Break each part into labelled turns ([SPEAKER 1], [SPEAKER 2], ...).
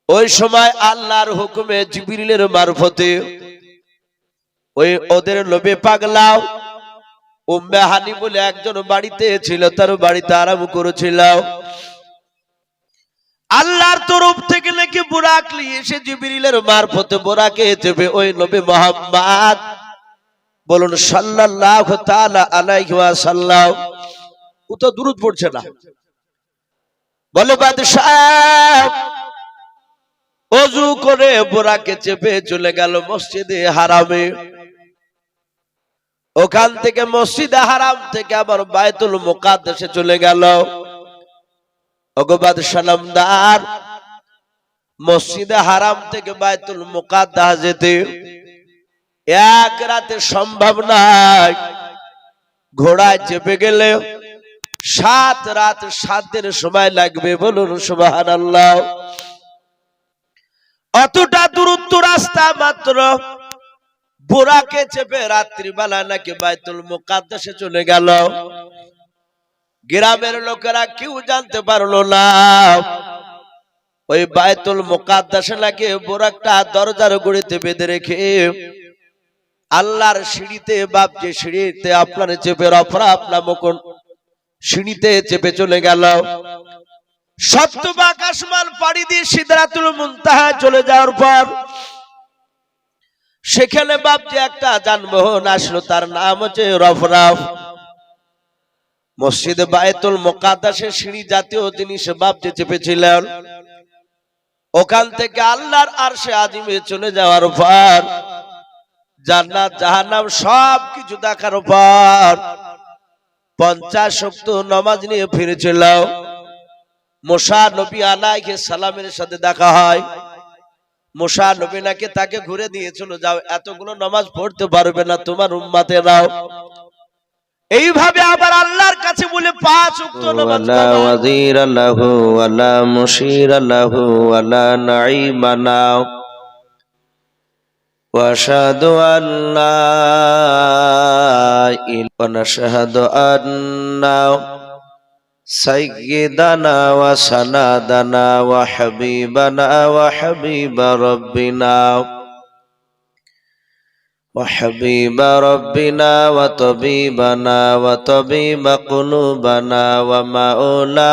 [SPEAKER 1] ওই সময় আল্লাহর হুকুমে জিবরিলের মারফতে ওই ওদের লোভে পাগলাও উম্মে হানি বলে একজন বাড়িতে ছিল, তার বাড়িতে আরাম করেছিল। আল্লাহর তরফ থেকে নাকি বুরাক নিয়ে এসে জিবরিলের মারফতে বুরাকে চেপে ওই নবী মুহাম্মদ বলুন সাল্লাল্লাহু তাআলা আলাইহি ওয়াসাল্লাম, ও তো দুরূদ পড়ছে না, বলে বাদশাহ ওযু করে বুরাকে চেপে চলে গেল মসজিদে হারামে। ওখান থেকে মসজিদে হারাম থেকে আবার বায়তুল মুকাদ্দাসে চলে গেল। ওগো বাদশাহ নামদার, মসজিদে হারাম থেকে বায়তুল মুকাদ্দাস যেতে এক রাতে সম্ভব নয়, ঘোড়ায় চেপে গেলে 7 রাত 7 দিন সময় লাগবে। বলুন সুবহানাল্লাহ। অতটা দূরত্ব রাস্তা মাত্র বুরাকে চেপে রাত্রিবেলা নাকি বায়তুল মুকাদ্দাসে চলে গেল। গ্রামের লোকেরা কেউ জানতে পারলো না ওই বায়তুল মুকাদ্দাসে নাকি বুরাকটা দরজার গুড়িতে বেঁধে রেখে আল্লাহর সিঁড়িতে বাপ যে সিঁড়িতে আপনার চেপে রফরাফ নামক সিঁড়িতে চেপে চলে গেল। সপ্তম আকাশমান পাড়ি দিয়ে সিদরাতুল মুনতাহা চলে যাওয়ার পর সেখানে বাপ যে একটা যানবাহন আসলো, তার নাম হচ্ছে রফরাফ। মসজিদে বায়তুল মুকাদ্দাসের সিঁড়ি জাতীয় জিনিস বাপ যে চেপেছিলেন, ওখান থেকে আল্লাহর আরশে আজিমে চলে যাওয়ার পর জান্নাত জাহান্নাম সব কিছু দেখার পর 50 ওয়াক্ত নামাজ নিয়ে ফিরেছিল। মুসা নবী আলাইহিস সালামের সাথে দেখা হয়। মুসা নবী নাকি তাকে ঘুরে দিয়েছিল, যাও এতগুলো নামাজ পড়তে পারবে না, তোমার উম্মতেরাও। এইভাবে আবার আল্লাহর কাছে বলে 5 ওয়াক্ত নামাজ
[SPEAKER 2] ওয়ালা ওয়াজির লাহু ওয়ালা মুশির লাহু ওয়ালা নাঈমানা ওয়া আশহাদু আল্লা ইলাহা ওয়া নাশহাদু আন্না সাইয়্যিদানা ওয়া সানাদানা ওয়া হাবিবানা ওয়া হাবিবা রাব্বিনা وحبيب ربنا وطبيبنا وطبيب قلوبنا ومولانا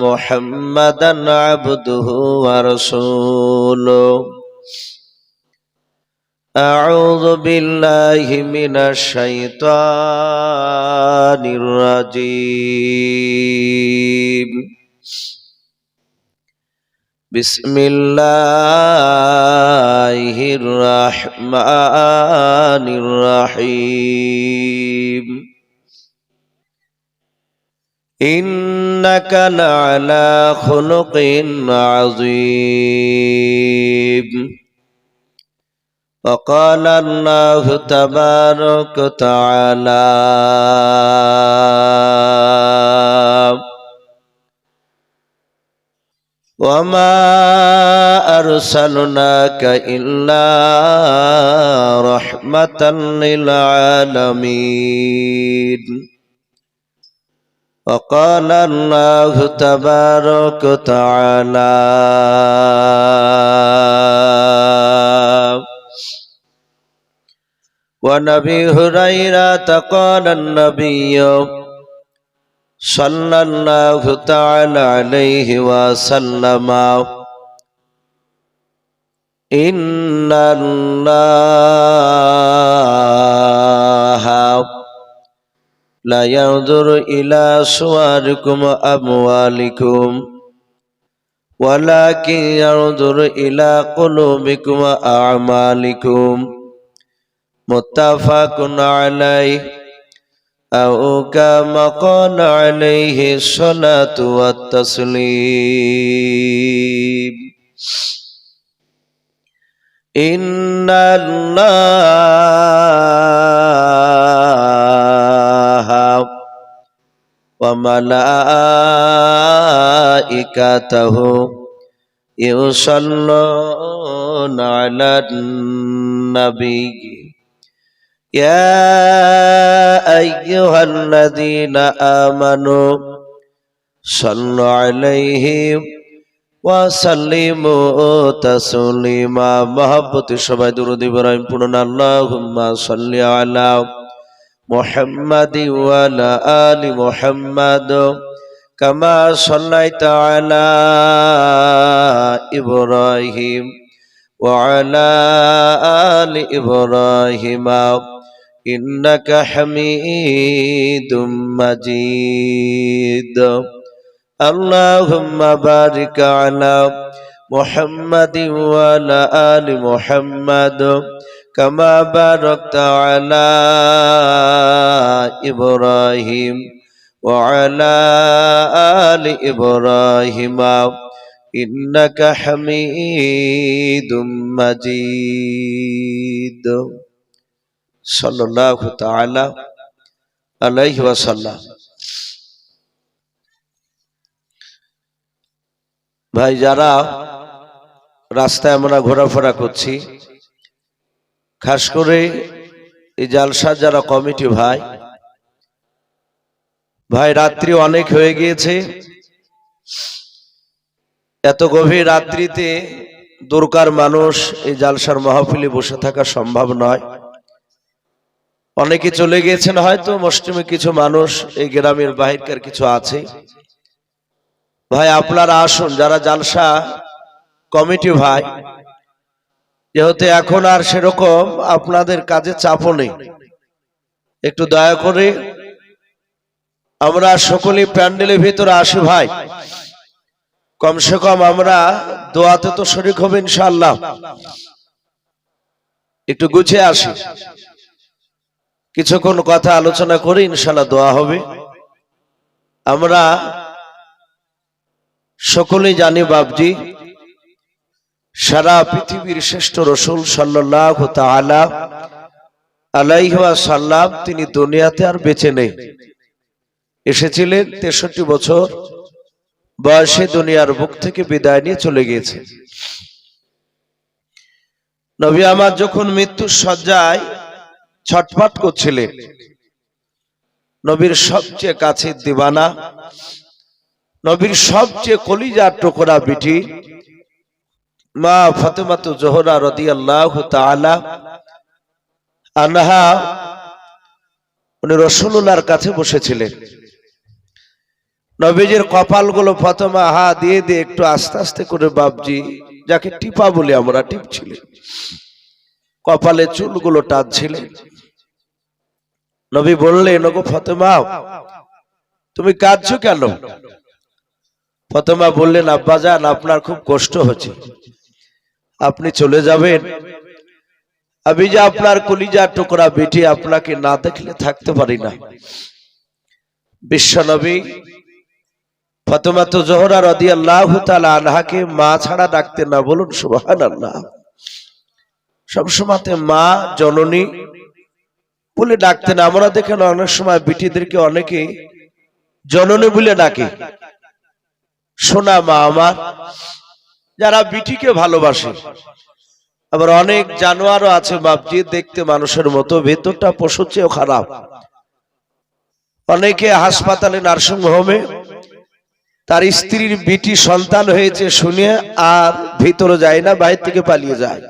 [SPEAKER 2] محمدا عبده ورسوله. أعوذ بالله من الشيطان الرجيم. بسم الله الرحمن الرحيم. إنك لعلى خلق عظيم. وقال الله تبارك وتعالى وما أرسلناك إلا رحمة للعالمين. وقال الله تبارك وتعالى وعن أبي هريرة قال النبي صلى الله تعالى عليه وسلم إن الله لا ينظر إلى صوركم وأموالكم ولكن ينظر إلى قلوبكم وأعمالكم. متفق عليه أو كما قال عليه الصلاة والتسليم. إن الله وملائكته يصلون على النبي يا أيها الذين آمنوا صلوا عليه وسلموا تسليما محبت সবাই দুরূদ ইব্রাহিম পড়ুন আল্লাহুম্মা সাল্লি আলা মুহাম্মাদি ওয়া আলা আলি মুহাম্মাদ কামা সাল্লাইতা আলা ইব্রাহিম ওয়া আলা আলি ইব্রাহিম ইন্নাকা হামিদুম মাজিদ আল্লাহুম্মা বারিক আলা মুহাম্মাদি ওয়া আলা আলি মুহাম্মাদ কামা বারাকতা আলা ইব্রাহিম ওয়া আলা আলি ইব্রাহিম ইন্নাকা হামিদুম মাজিদ সাল্লাল্লাহু তাআলা আলাইহি ওয়াসাল্লাম। ভাই, যারা রাস্তায় আমরা ঘোরাফেরা করছি, খাস করে এই জালসা যারা কমিটি ভাই, রাত্রি অনেক হয়ে গিয়েছে। এত গভীর রাত্রিতে দরকার মানুষ এই জালসার মাহফিলে বসে থাকা সম্ভব নয়। অনেকে চলে গিয়েছেন, হয়তো মুসলিমে কিছু মানুষ এই গ্রামের বাহিরকার কিছু আছে। ভাই, আপনারা আসুন, যারা জালসা কমিটি ভাই, যেহেতু এখন আর সেরকম আপনাদের কাজে চাপও নেই, একটু দয়া করে আমরা সকলেই প্যান্ডেলের ভিতরে আসি ভাই। কমসে কম আমরা দোয়াতে তো শরীক হবে ইনশাআল্লাহ। একটু গুছিয়ে আসি, কিছুক্ষণ কথা আলোচনা করে ইনশাআল্লাহ দোয়া হবে। আমরা সকলেই জানি বাপজি, সারা পৃথিবীর শ্রেষ্ঠ রাসূল সাল্লাল্লাহু তাআলা আলাইহি ওয়াসাল্লাম তিনি দুনিয়াতে আর বেঁচে নেই। এসেছিলেন 63 বছর বয়সে, দুনিয়ার বুক থেকে বিদায় নিয়ে চলে গিয়েছে। নবী আমার যখন মৃত্যুর শয্যায় ছটফট করছিলেন, নবীর সবচেয়ে কাছের দিওয়ানা, নবীর সবচেয়ে কলিজার টুকরা বিটি মা ফাতেমাতু জোহরা রাদিয়াল্লাহু তাআলা আনহা উনি রাসূলুল্লাহর কাছে বসেছিলেন। নবীজির কপালগুলো ফাতেমা হা দিয়ে দিয়ে একটু আস্তে আস্তে করে বাপজি, যাকে টিপা বলি আমরা, টিপছিলেন। কপালে চুলগুলো টানছিলেন। নবী বললেন, ওগো ফাতেমা, তুমি কাঁদছো কেন? ফাতেমা বললেন, আব্বাজান, আপনার খুব কষ্ট হচ্ছে, আপনি চলে যাবেন। আমি যে আপনার কলিজার টুকরা বেটি, আপনাকে না দেখলে থাকতে পারি না। বিশ্বনবী ফাতেমাতু জোহরা রাদিয়াল্লাহু তাআলা আনহাকে মা ছাড়া ডাকতেন না, বলুন সুবহানাল্লাহ। সবসময় মা, জননী বলে ডাকতেন। আমরা দেখেন অনেক সময় বিটিদেরকে অনেকে জননী বলে ডাকে, সোনা মা আমার, যারা বিটিকে ভালোবাসে। আবার অনেক জানোয়ারও আছে বাপজি, দেখতে মানুষের মতো, ভেতরটা পশুর চেয়েও খারাপ। অনেকে হাসপাতালে, নার্সিং হোমে তার স্ত্রীর বিটি সন্তান হয়েছে শুনে আর ভিতরে যায় না, বাইরে থেকে পালিয়ে যায়।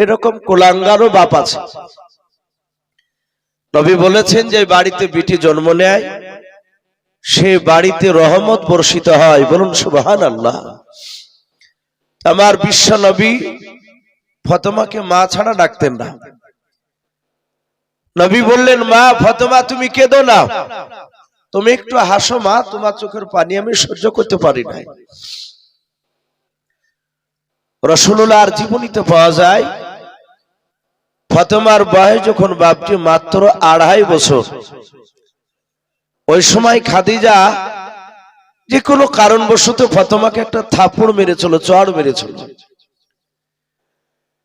[SPEAKER 2] এরকম কোলাঙ্গারও বাপ আছে। নবী বলেছেন যে বাড়িতে বিটি জন্ম নেয়, সে বাড়িতে রহমত বর্ষিত হয়, বলুন সুবহানাল্লাহ। আমার বিশ্ব নবী ফাতেমাকে মা ছাড়া ডাকতেন না। নবী বললেন, মা ফাতেমা, তুমি কেঁদো না, তুমি একটু হাসো মা, তোমার চোখের পানি আমি সহ্য করতে পারি না। রাসূলুল্লাহর জীবনীতে পাওয়া যায়, ফাতেমার বয়স যখন বাপজি মাত্র 2.5 বছর, ওই সময় খাদিজা যে কোনো কারণবশত ফাতেমাকে একটা থাপড় মেরেছিল, চড় মেরেছিল।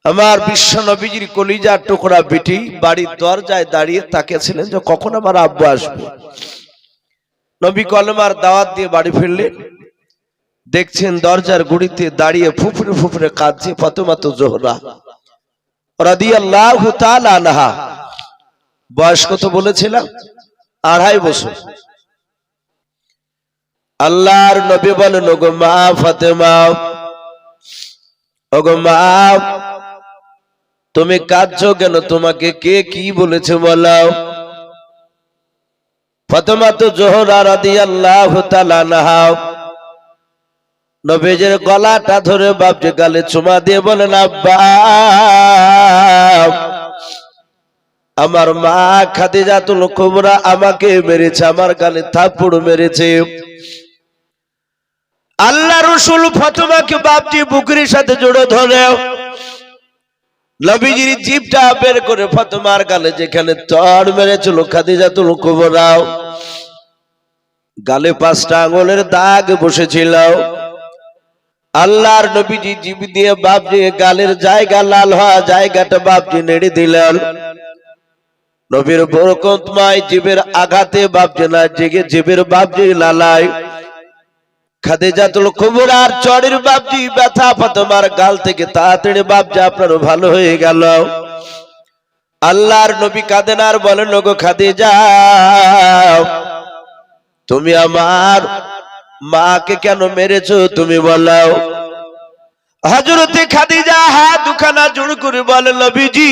[SPEAKER 2] আমার বিশ্ব নবীজির কলিজার টুকরা বেটি বাড়ির দরজায় দাঁড়িয়ে তাকিয়েছিলেন যে কখন আমার আব্বু আসবে। নবী কলমার দাওয়াত দিয়ে বাড়ি ফিরলেন, দেখছেন দরজার গুড়িতে দাঁড়িয়ে ফুফরে ফুফরে কাঁদছে ফাতেমাতু জোহরা রাদিয়াল্লাহু তাআলা আনহা। বয়স কত বলেছিলাম? 2.5 বছর। আল্লাহর নবী বলেন, ওগো মা ফাতেমা, ওগো মা, তুমি কাঁদছো কেন? তোমাকে কে কি বলেছে বলো? ফাতেমা তো জোহরা রাদিয়াল্লাহু তাআলা আনহা নবীজির গলাটা ধরে বাপজি গালে চুমা দিয়ে বলেন, আব্বা, আমার মা খাদিজাতুল কুবরা আমাকে মেরেছে, আমার গালে থাপ্পড় মেরেছে। আল্লাহ রাসূল ফাতেমাকে বাপজি বুকের সাথে জড়ে ধরে নবীজির জিভটা বের করে ফাতেমার গালে যেখানে চড় মেরেছিল খাদিজাতুল কুবরা, গালে 5টা আঙ্গুলের দাগ বসেছিল। আল্লাহর নবীজি জিভ দিয়ে বাপজি গালের জায়গা, লাল হওয়া জায়গাটা বাপজি নেড়ে দিলেন। নবীর বরকতময় জিভের আঘাতে বাপজি না জেগে জিভের বাপজি লালায় খাদিজাতুল কুবরার চড়ের বাপজি ব্যথা ফাতেমার গাল থেকে তাড়াতাড়ি বাপজি আপনার ভালো হয়ে গেল। আল্লাহর নবী কাঁদেন আর বলেন, ওগো খাদিজা, তুমি আমার মাকে কেন মেরেছো তুমি বলো? হযরতে খাদিজা হাত দুখানা জোড় করে বলেন, নবীজি,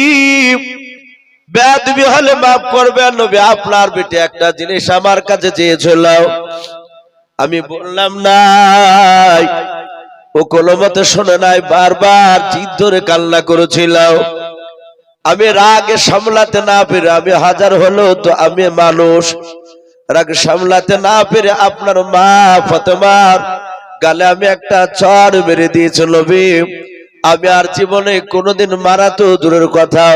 [SPEAKER 2] বেয়াদবি হলে মাফ করবেন নবী, আপনার বেটে একটা জিনিস আমার কাছে চেয়েছিল, আমি বললাম নাই, ও কোনো মতে শোনে নাই, বারবার জিদ ধরে কান্না করেছিল। আমি রাগে সামলাতে না পেরে, আমি হাজার হলো তো আমি মানুষ, রাগ সামলাতে না পেরে আপনার মা ফাতেমার গালে আমি একটা চড় মেরে দিয়েছি নবী। আমি আর জীবনে কোনোদিন মারা তো দূরের কথা,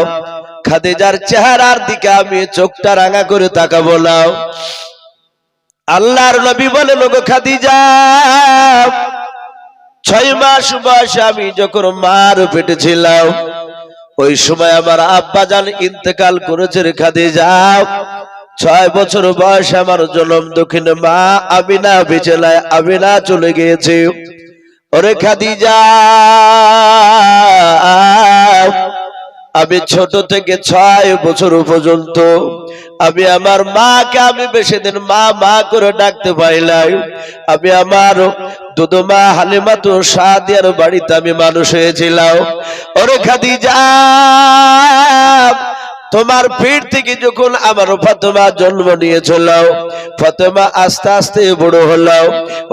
[SPEAKER 2] খাদিজার চেহারার দিকে আমি চোখটা রাঙা করে তাকাবো না। আল্লাহর নবী বলেন, ওগো খাদিজা, 6 মাস বয়সে আমি যখন মার পেটে ছিলাম, ওই সময় আমার আব্বা জান ইন্তেকাল করেছে রে খাদিজা। 6 বছর বয়সে আমার জন্ম, দক্ষিণে মা আমিনা বেঁচে নাই, আমিনা চলে গিয়েছে। ওরে খাদিজা, আমি ছোট থেকে 6 বছর পর্যন্ত আমি আমার মাকে আমি বেশি দিন মা মা করে ডাকতে পাইলাই। আমি আমার দুধমা হালিমাতু সাদিয়ার বাড়িতে আমি মানুষ হয়েছিলাম। ওরে খাদিজা, তোমার পেট থেকে যখন আমার ফাতেমা জন্ম নিয়েছিল, ফাতেমা আস্তে আস্তে বড় হলো।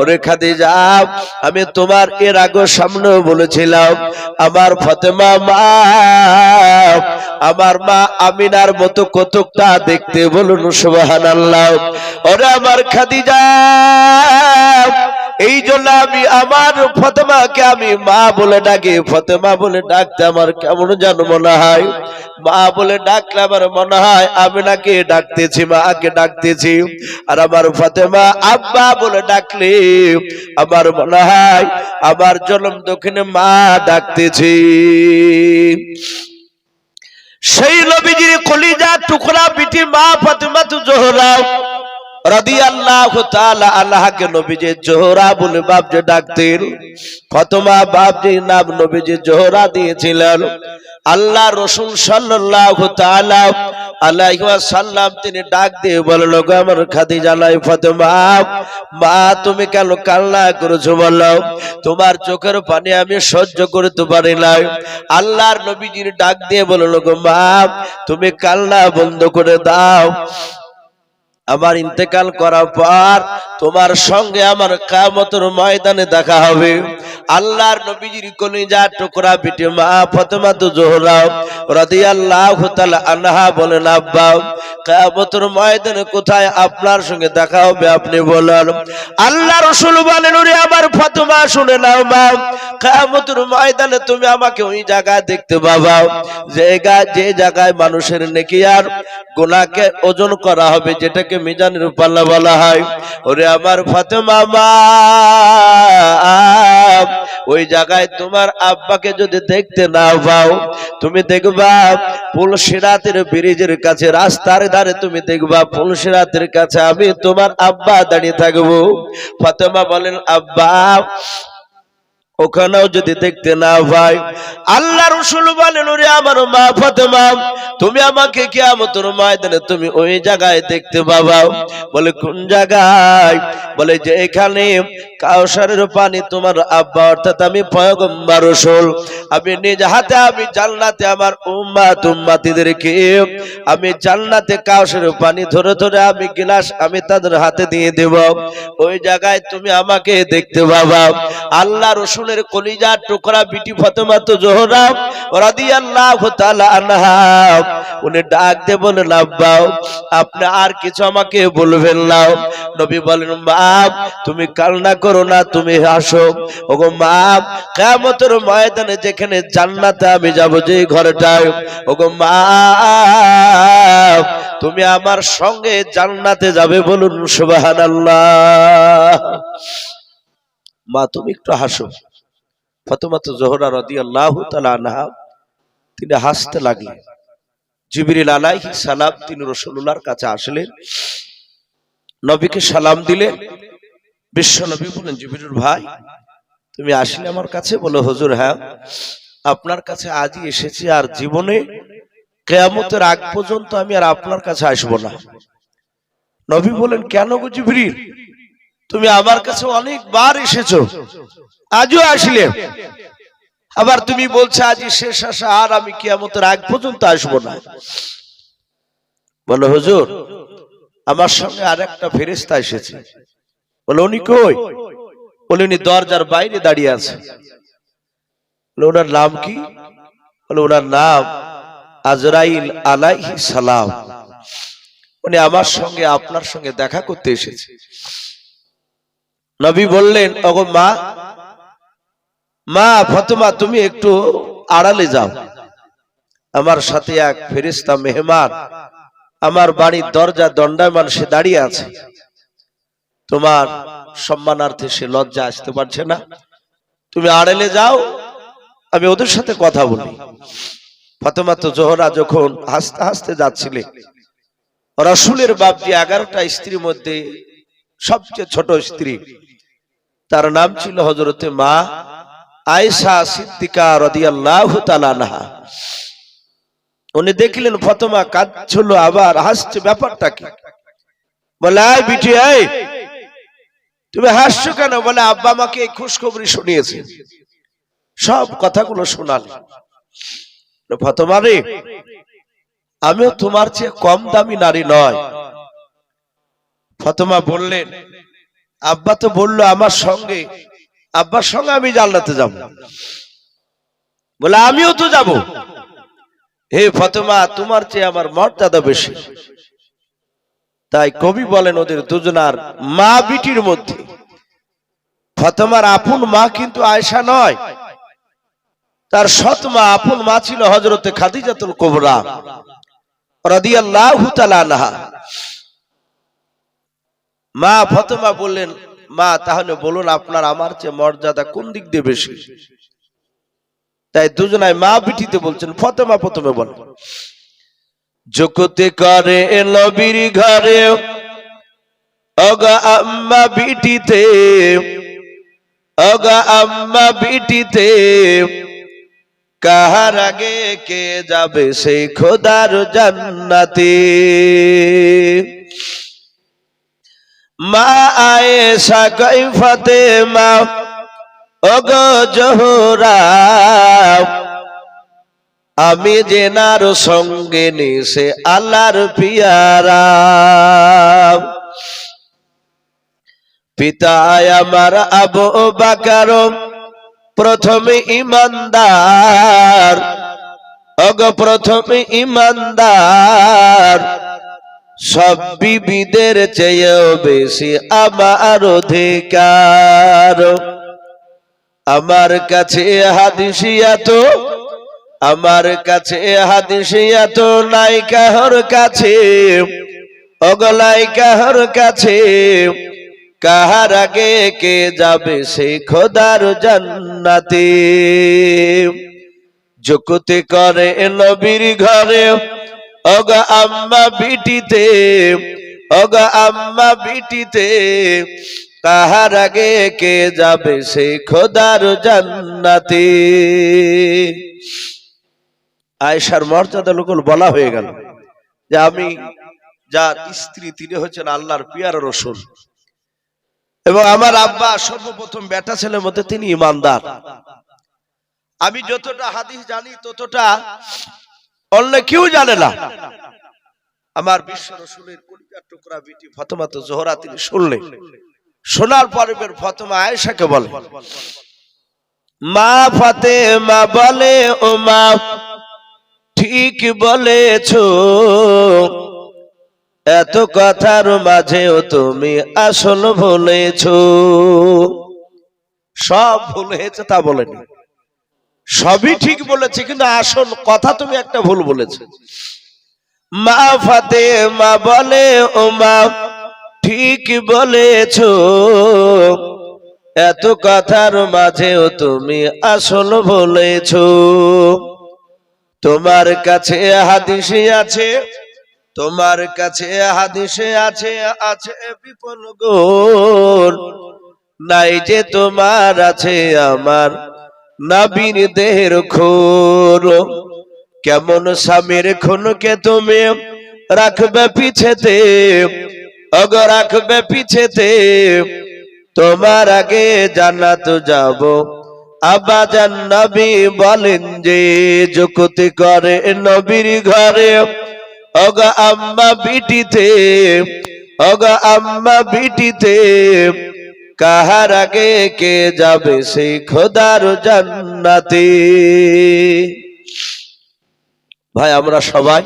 [SPEAKER 2] ওরে খাদিজা, আমি তোমার এর আগে সামনেও বলেছিলাম, আমার ফাতেমা মা আমার মা আমিনার মতো কতকটা দেখতে, বলুন সুবহানাল্লাহ। ওরে আমার খাদিজা, এই জন্য আমি আমার ফাতেমাকে আমি মা বলে ডাকি। ফাতেমা বলে ডাকতে আমার কেমন যেন মনে হয়, মা বলে ডাকলে আমার মনে হয় আমি নাকি ডাকতেছি, মাকে ডাকতেছি। আর আমার ফাতেমা আব্বা বলে ডাকলে আমার মনে হয় আমার জন্ম দক্ষিণে মা ডাকতেছি। সেই নবীজির কলিজা টুকরা বিটি মা ফাতেমা জোহরা রাদিয়াল্লাহু তাআলা আনহাকে নবীজি জোহরা বলে বাপজি ডাকতেন। ফাতেমা বাপজির নাম নবীজি জোহরা দিয়েছিলেন। আল্লাহ রাসূল সাল্লাল্লাহু তাআলা আলাইহি ওয়াসাল্লাম তিনি ডাক দিয়ে বলল, গো আমার খাদিজা লাই ফাতেমা, মা তুমি কেন কান্না করেছো বলো? তোমার চোখের পানি আমি সহ্য করতে পারি না। আল্লাহর নবীজির ডাক দিয়ে বলল, গো মা তুমি কান্না বন্ধ করে দাও, আমার ইন্তেকাল করার পর তোমার সঙ্গে আমার কিয়ামতের ময়দানে দেখা হবে। আল্লাহর নবীজির কলিজা টুকরা বিটি মা ফাতেমা জোহরা রাদিয়াল্লাহু তাআলা আনহা বলেন, আব্বা কিয়ামতের ময়দানে কোথায় আপনার সঙ্গে দেখা হবে আপনি বলেন। আল্লাহ রাসূল বলেন, ওরে আমার ফাতেমা শুনে নাও মা, কিয়ামতের ময়দানে তুমি আমাকে ওই জায়গায় দেখতে পাবা যে জায়গায় মানুষের নেকি আর গুনাহকে ওজন করা হবে, যেটাকে মিজানের পাল্লা বলা হয়। ওরে আমার ফাতেমা মা, ওই জায়গায় তোমার আব্বাকে যদি দেখতে না পাও, তুমি দেখবা পুলসিরাতের ব্রিজের কাছে, রাস্তার ধারে তুমি দেখবা পুলসিরাতের কাছে আমি তোমার আব্বা দাঁড়িয়ে থাকবো। ফাতেমা বলেন, আব্বা ওখানেও যদি দেখতে না পাই, আল্লাহ রাসূল বলেন, ওরে আমার মা ফাতেমা, তুমি আমাকে কিয়ামতের ময়দানে তুমি ওই জায়গায় দেখতে পাবা। বলে কোন জায়গায়? বলে যে এখানে কাউসারের পানি তোমার আব্বা অর্থাৎ আমি পয়গম্বর রাসূল, আমি নিজ হাতে আমি জান্নাতে আমার উম্মতিদেরকে আমি জান্নাতে কাউসারের পানি ধরে ধরে আমি গ্লাস আমি তাদের হাতে দিয়ে দেব। ওই জায়গায় তুমি আমাকে দেখতে পাবা। আল্লাহ রাসূলের কলিজার টুকরা বিটি ফাতেমা তো জোহরা রাদিয়াল্লাহু তাআলা আনহা, উনি ডাক দিয়ে বলেন, আব্বা আপনি আর কিছু আমাকে বলবেন না। নবী বলেন, মা তুমি কান্না করো না, তুমি হাসো। ওগো মা, কিয়ামতের ময়দানে যেখানে জান্নাতে আমি যাব যে ঘরটায়, ওগো মা তুমি আমার সঙ্গে জান্নাতে যাবে, বলুন সুবহানাল্লাহ। মা তুমি একটু হাসো। ফাতেমা জোহরা রাদিয়াল্লাহু তাআলা আনহা তিনি হাসতে লাগলেন। জিবরিল আলাইহিস সালাম তিনি রাসূলুল্লাহর কাছে আসলেন, নবীকে সালাম দিলেন। বিশ্ব নবী বলেন, জিবরিল ভাই তুমি আসলে আমার কাছে? বলে হুজুর হ্যাঁ, আপনার কাছে আজই এসেছি, আর জীবনে কিয়ামতের আগ পর্যন্ত আমি আর আপনার কাছে আসব না। নবী বলেন, কেন গো জিবরিল? তুমি আমার কাছে অনেকবার এসেছো, আজও আসলে, আবার তুমি বলছো আজই শেষ আসা, আর আমি কিয়ামতের আগ পর্যন্ত আসবো না। বলে হুজুর আমার সঙ্গে আর একটা ফেরেশতা এসেছে। বলে উনি কই? বলে উনি দরজার বাইরে দাঁড়িয়ে আছে। বলে ওনার নাম কি? বলে ওনার নাম আজরাইল আলাইহিস সালাম। উনি আমার সঙ্গে আপনার সঙ্গে দেখা করতে এসেছে। নবী বললেন, ওগো মা, মা ফাতেমা তুমি একটু আড়ালে যাও, আমার সাথে এক ফেরেশতা মেহমান আমার বাড়ির দরজা দণ্ডায়মান সে দাঁড়িয়ে আছে, তোমার সম্মানার্থে সে লজ্জা আসতে পারছে না, তুমি আড়ালে যাও, আমি ওদের সাথে কথা বলি। ফাতেমা জোহরা যখন হাসতে হাসতে যাচ্ছিলেন, রাসূলের বাপজি 11টা স্ত্রীর মধ্যে সবচেয়ে ছোট স্ত্রী, তার নাম ছিল হযরতে মা আয়েশা সিদ্দিকা রাদিয়াল্লাহু তাআলা আনহা। উনি দেখলেন ফাতেমা কাঁদছিল আবার হাসছে, ব্যাপারটা কি? বলে এই বিটি, এই তুমি হাসছো কেন? বলে আব্বা আমাকে এই খুশখবরি শুনিয়েছে, সব কথাগুলো শোনালেন। ফাতেমা রে, আমিও তোমার চেয়ে কম দামি নারী নয়। ফাতেমা বললেন, আব্বা তো বললো আমার সঙ্গে, আব্বার সঙ্গে আমি জান্নাতে যাব। বলে আমিও তো যাব। হে ফাতেমা, তোমার চেয়ে আমার মর্যাদা বেশি। তাই কবি বলেন ওদের দুজনার মা বিটির মধ্যে ফাতেমার আপন মা কিন্তু আয়েশা নয়, তার সৎ মা আপন মা ছিল হযরতে খাদিজাতুল কুবরা রাদিয়াল্লাহু তাআলা আনহা। মা ফাতেমা বললেন, মা তাহলে বলুন আপনার আমার চেয়ে মর্যাদা কোন দিক দিয়ে বেশি? তাই দুজনায় মা বিটিতে বলছেন। ফাতেমা প্রথমে বলেন, জগতে করে নবীর ঘরে অগা আম্মা বিটিতে, অগা আম্মা বিটিতে, কাহার আগে কে যাবে সেই খোদার জান্নাতে। মা আয়েশা কই ফাতেমা ওগো জোহরা, আমি জেনার সঙ্গে নিছে আল্লাহর পিয়ারা। পিতা আমার আবু বকর প্রথম ইমানদার, ওগো প্রথম ইমানদার, সব বিবিদের চেয়েও বেশি আমার অধিকার। আমার কাছে হাদিসিয়াত, আমার কাছে হাদিসিয়াত নাই কাহর কাছে, ওগো নাই কাহর কাছে, কাহার আগে কে যাবে সেই খোদার জান্নাতে। জগতে করে নবীর ঘরে ওগো আম্মা বিটিতে, ওগো আম্মা বিটিতে, কাহার আগে কে যাবে সেই খোদার জান্নাতে। আয়েশার মর্যাদা লোকল বলা হয়ে গেল যে আমি যার স্ত্রী তিনি হচ্ছেন আল্লাহর পিয়ারা রাসূল, এবং আমার আব্বা সর্বপ্রথম বেটা ছেলের মধ্যে তিনি ইমানদার। আমি যতটা হাদিস জানি ততটা অন্য কেউ জানে না। আমার বিশ্ব রাসূলের কলিজার টুকরা বিটি ফাতেমা জোহরা তিনি শুনলেন, শোনার পরে ফাতেমা আয়েশাকে বলে, মা ফাতেমা বলে, ও মা ঠিক বলেছো, এত কথার মাঝেও তুমি আসল বলেছো। সব ভুল হয়েছে তা বলেনি, সবই ঠিক বলেছে, কিন্তু আসল কথা তুমি একটা ভুল বলেছো। মা ফাতেমা বলে, ও মা ঠিক বলেছো, এত কথার মাঝেও তুমি আসল বলেছো। তোমার কাছে হাদিসে আছে, তোমার কাছে হাদিসে আছে, আছে বিপুল গুণ, নাই যে তোমার আছে আমার নবীর দেহের খুন। কেমন স্বামীর খুনকে তুমি রাখবে পিছেতে, অগো রাখবে পিছেতে, তোমার আগে জান্নাত যাব আব্বাজান নবী বলেন যে যুক্তি করে নবীর ঘরে, অগো আম্মা বিটিতে, অগো আম্মা বিটিতে, কাহার আগে কে যাবে সেই খোদার জান্নাতে। ভাই আমরা সবাই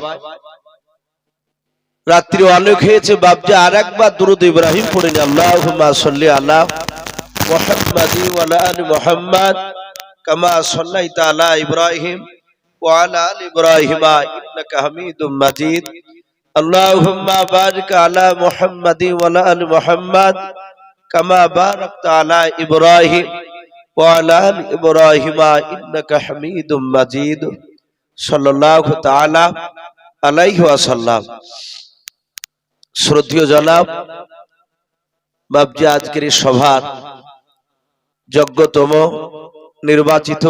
[SPEAKER 2] রাত্রি অনেক হয়েছে, বাপজি আর একবার দুরূদ ইব্রাহিম পড়ে নি। আল্লাহুম্মা সাল্লি আলা মুহাম্মাদি ওয়া আলা আলি মুহাম্মাদ কামা সাল্লাইতা আলা ইব্রাহিম ওয়া আলা আলি ইব্রাহিম ইন্নাকা হামিদুম মাজিদ। আল্লাহুম্মা বারিক আলা মুহাম্মাদি ওয়া আলা আলি মুহাম্মাদ কামা বারাকতা আলা ইব্রাহিম ওয়া আলা আলি ইব্রাহিম ইন্নাকা হামিদুম মাজিদ। সাল্লাল্লাহু তাআলা আলাইহি ওয়াসাল্লাম। শ্রদ্ধেয় জনাব বাপজি, আজকের এই সভার যোগ্যতম নির্বাচিত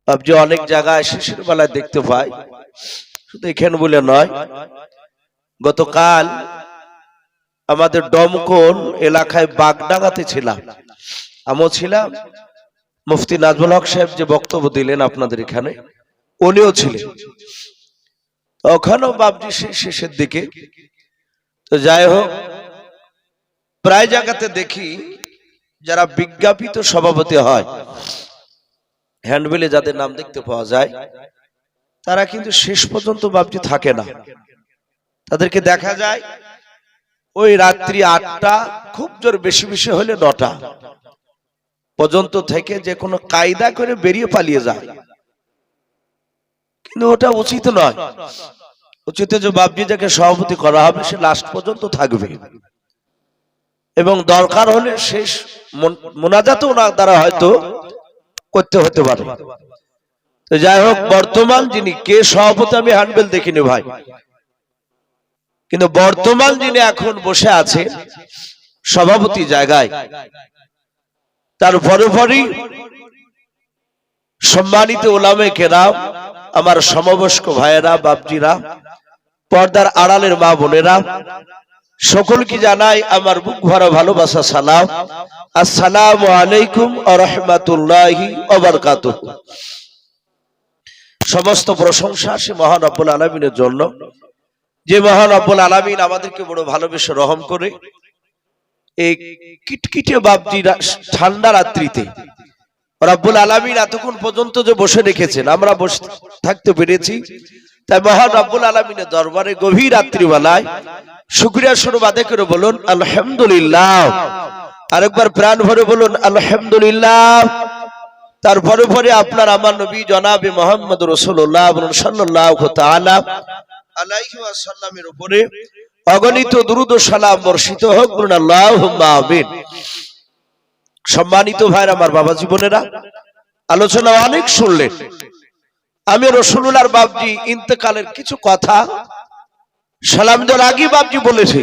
[SPEAKER 2] বাপজি অনেক জায়গায় শিশির বেলায় দেখতে পাই, শুধু এখানে বলে নয়, গতকাল আমাদের ডমকল এলাকায় বাগডাঙ্গাতে ছিলাম, আমিও ছিলাম, মুফতি নাজমুল হক সাহেব যে বক্তব্য দিলেন আপনাদের এখানে উনিও ছিলেন, ওখানেও বাপজি শেষের দিকে। তো যাই হোক, প্রায় জায়গাতে দেখি যারা বিজ্ঞাপিত সভাপতি হয়, হ্যান্ডবিলে যাদের নাম দেখতে পাওয়া যায়, তারা কিন্তু শেষ পর্যন্ত বাপজি থাকে না। তাদেরকে দেখা যায় ওই রাত্রি 8টা, খুব জোর বেশি বেশি হলে 9টা পর্যন্ত থেকে যে কোনো কায়দা করে বেরিয়ে পালিয়ে যায়। কিন্তু ওটা উচিত নয়। উচিত যে বাপজি যাকে সভাপতি করা হবে সে লাস্ট পর্যন্ত থাকবে, এবং দরকার হলে শেষ মোনাজাতও ওনার দ্বারা হয়তো করতে হতে পারে। তো যাই হোক, বর্তমান যিনি কে সভাপতি আমি হ্যান্ডবেল দেখিনি ভাই, কিন্তু বর্তমান যিনি এখন বসে আছে সভাপতি জায়গায়, তার পরপরই সম্মানিত ওলামে কেরাম, আমার সমবয়স্ক ভাইয়েরা, বাপজিরা, পর্দার আড়ালের মা বোনেরা, সকলকে জানাই আমার বুক ভরা ভালোবাসা সালাম। আসসালামু আলাইকুম ওয়া রাহমাতুল্লাহি ওয়া বারাকাতুহু। সমস্ত প্রশংসা সে মহান রব্বুল আলামিনের জন্য, যে মহান রব্বুল আলামিন আমাদেরকে বড় ভালোবেসে রহম করে এই কিটকিটে বাপজি ঠান্ডা রাত্রিতে রব্বুল আলামিন এতক্ষণ পর্যন্ত যে বসে রেখেছেন, আমরা বসে থাকতে পেরেছি, তাই মহান রব্বুল আলামিনের দরবারে গভীর রাত্রিবেলায় শুকরিয়া স্বরূপ আদায় করে বলুন আলহামদুলিল্লাহ। আরেকবার প্রাণ ভরে বলুন আলহামদুলিল্লাহ। তারপরে পরে আপনার আমার নবী জনাবে মুহাম্মদ রাসূলুল্লাহ সাল্লাল্লাহু তাআলা আলাইহি ওয়াসাল্লামের উপরে অগণিত দুরূদ ও সালাম বর্ষিত হোক, বলুন আল্লাহুম্মা আমিন। সম্মানিত ভাইরা, আমার বাবা জীবনেরা, আলোচনা অনেক শুনলেন। আমি রাসূলুল্লাহর বাপজি ইন্তেকালের কিছু কথা সালাম দেওয়ার আগে বাপজি বলেছে,